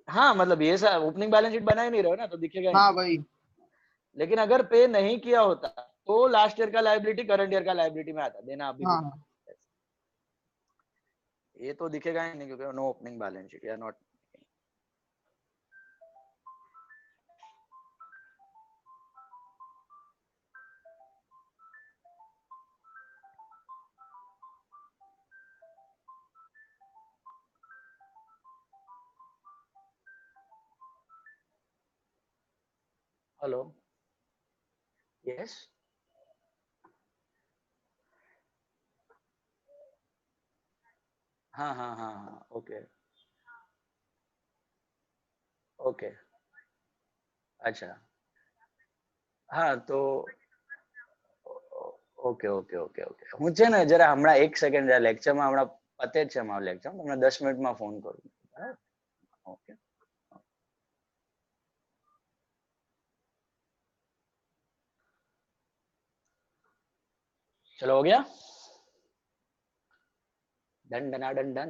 हाँ, मतलब ये साल ओपनिंग बैलेंस शीट बना ही नहीं रहे हो ना, तो दिखेगा ही हाँ नहीं। भाई। लेकिन अगर पे नहीं किया होता तो लास्ट ईयर का लाइबिलिटी करंट ईयर का लाइबिलिटी में आता, देना अभी भी। हाँ हाँ। ये तो दिखेगा ही नहीं क्योंकि नो ओपनिंग बैलेंस शीट या नॉट। हेलो। Yes. हाँ हाँ हाँ हाँ ओके ओके अच्छा હા તો ઓકે ઓકે ઓકે ઓકે હું છે ને જરા હમણાં 1 સેકન્ડ લેક્ચરમાં હમણાં પતે જ છે મારો લેક્ચર તમને 10 મિનિટમાં ફોન કરું બરાબર ઓકે चलो हो गया done done done done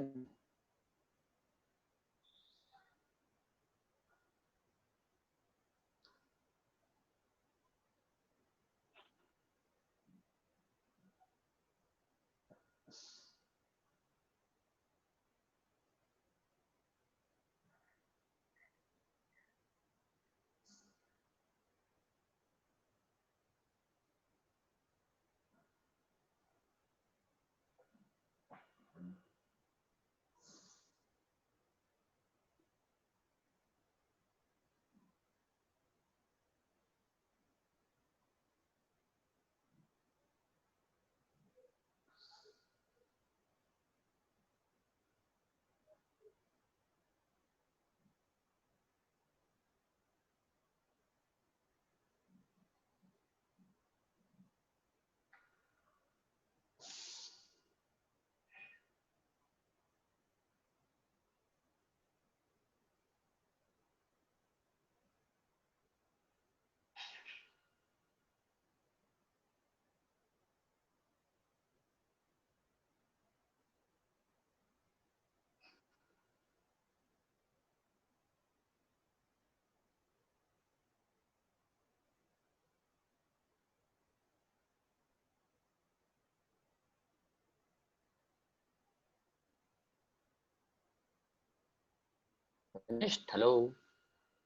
finished hello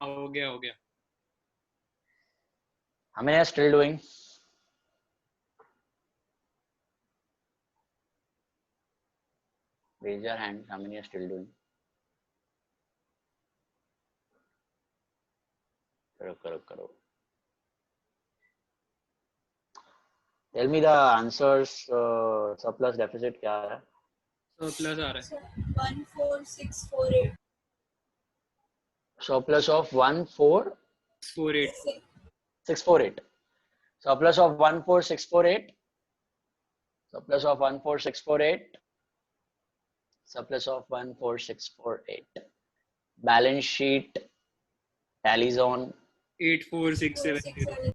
हो गया how many are still doing raise your hand how many are still doing करो tell me the answers surplus deficit क्या है सरप्लस आ रहा है 14648 surplus of 14648 surplus of 14648 surplus of 14648 surplus of 14648 balance sheet tallies on 84670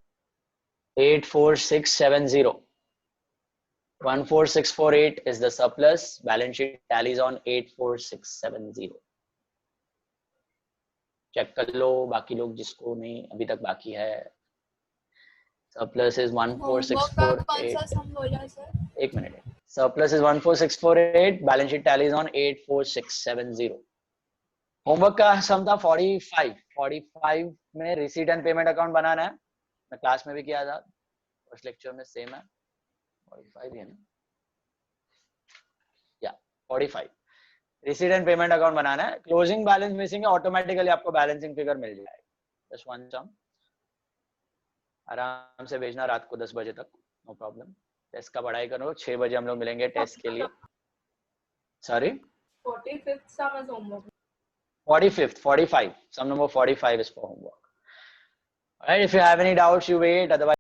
84670 14648 is the surplus balance sheet tallies on 84670 check कर लो बाकी लोग जिसको नहीं अभी तक बाकी है surplus is 14648 एक minute surplus is 14648 balance sheet tallies on 84670 homework का सम था 45 में रिसीट एंड पेमेंट अकाउंट बनाना है मैं क्लास में भी किया था फर्स्ट लेक्चर में सेम है 45 है ना या 45 रिसीट एंड पेमेंट अकाउंट बनाना है क्लोजिंग बैलेंस मिसिंग है ऑटोमेटिकली आपको बैलेंसिंग फिगर मिल जाएगा जस्ट वन सम आराम से भेजना रात को 10 बजे तक नो प्रॉब्लम टेस्ट का पढ़ाई करो 6 बजे हम लोग मिलेंगे टेस्ट के लिए sorry 45th sum is homework 45 sum number 45 is for homework. Alright, if you have any doubts you wait, otherwise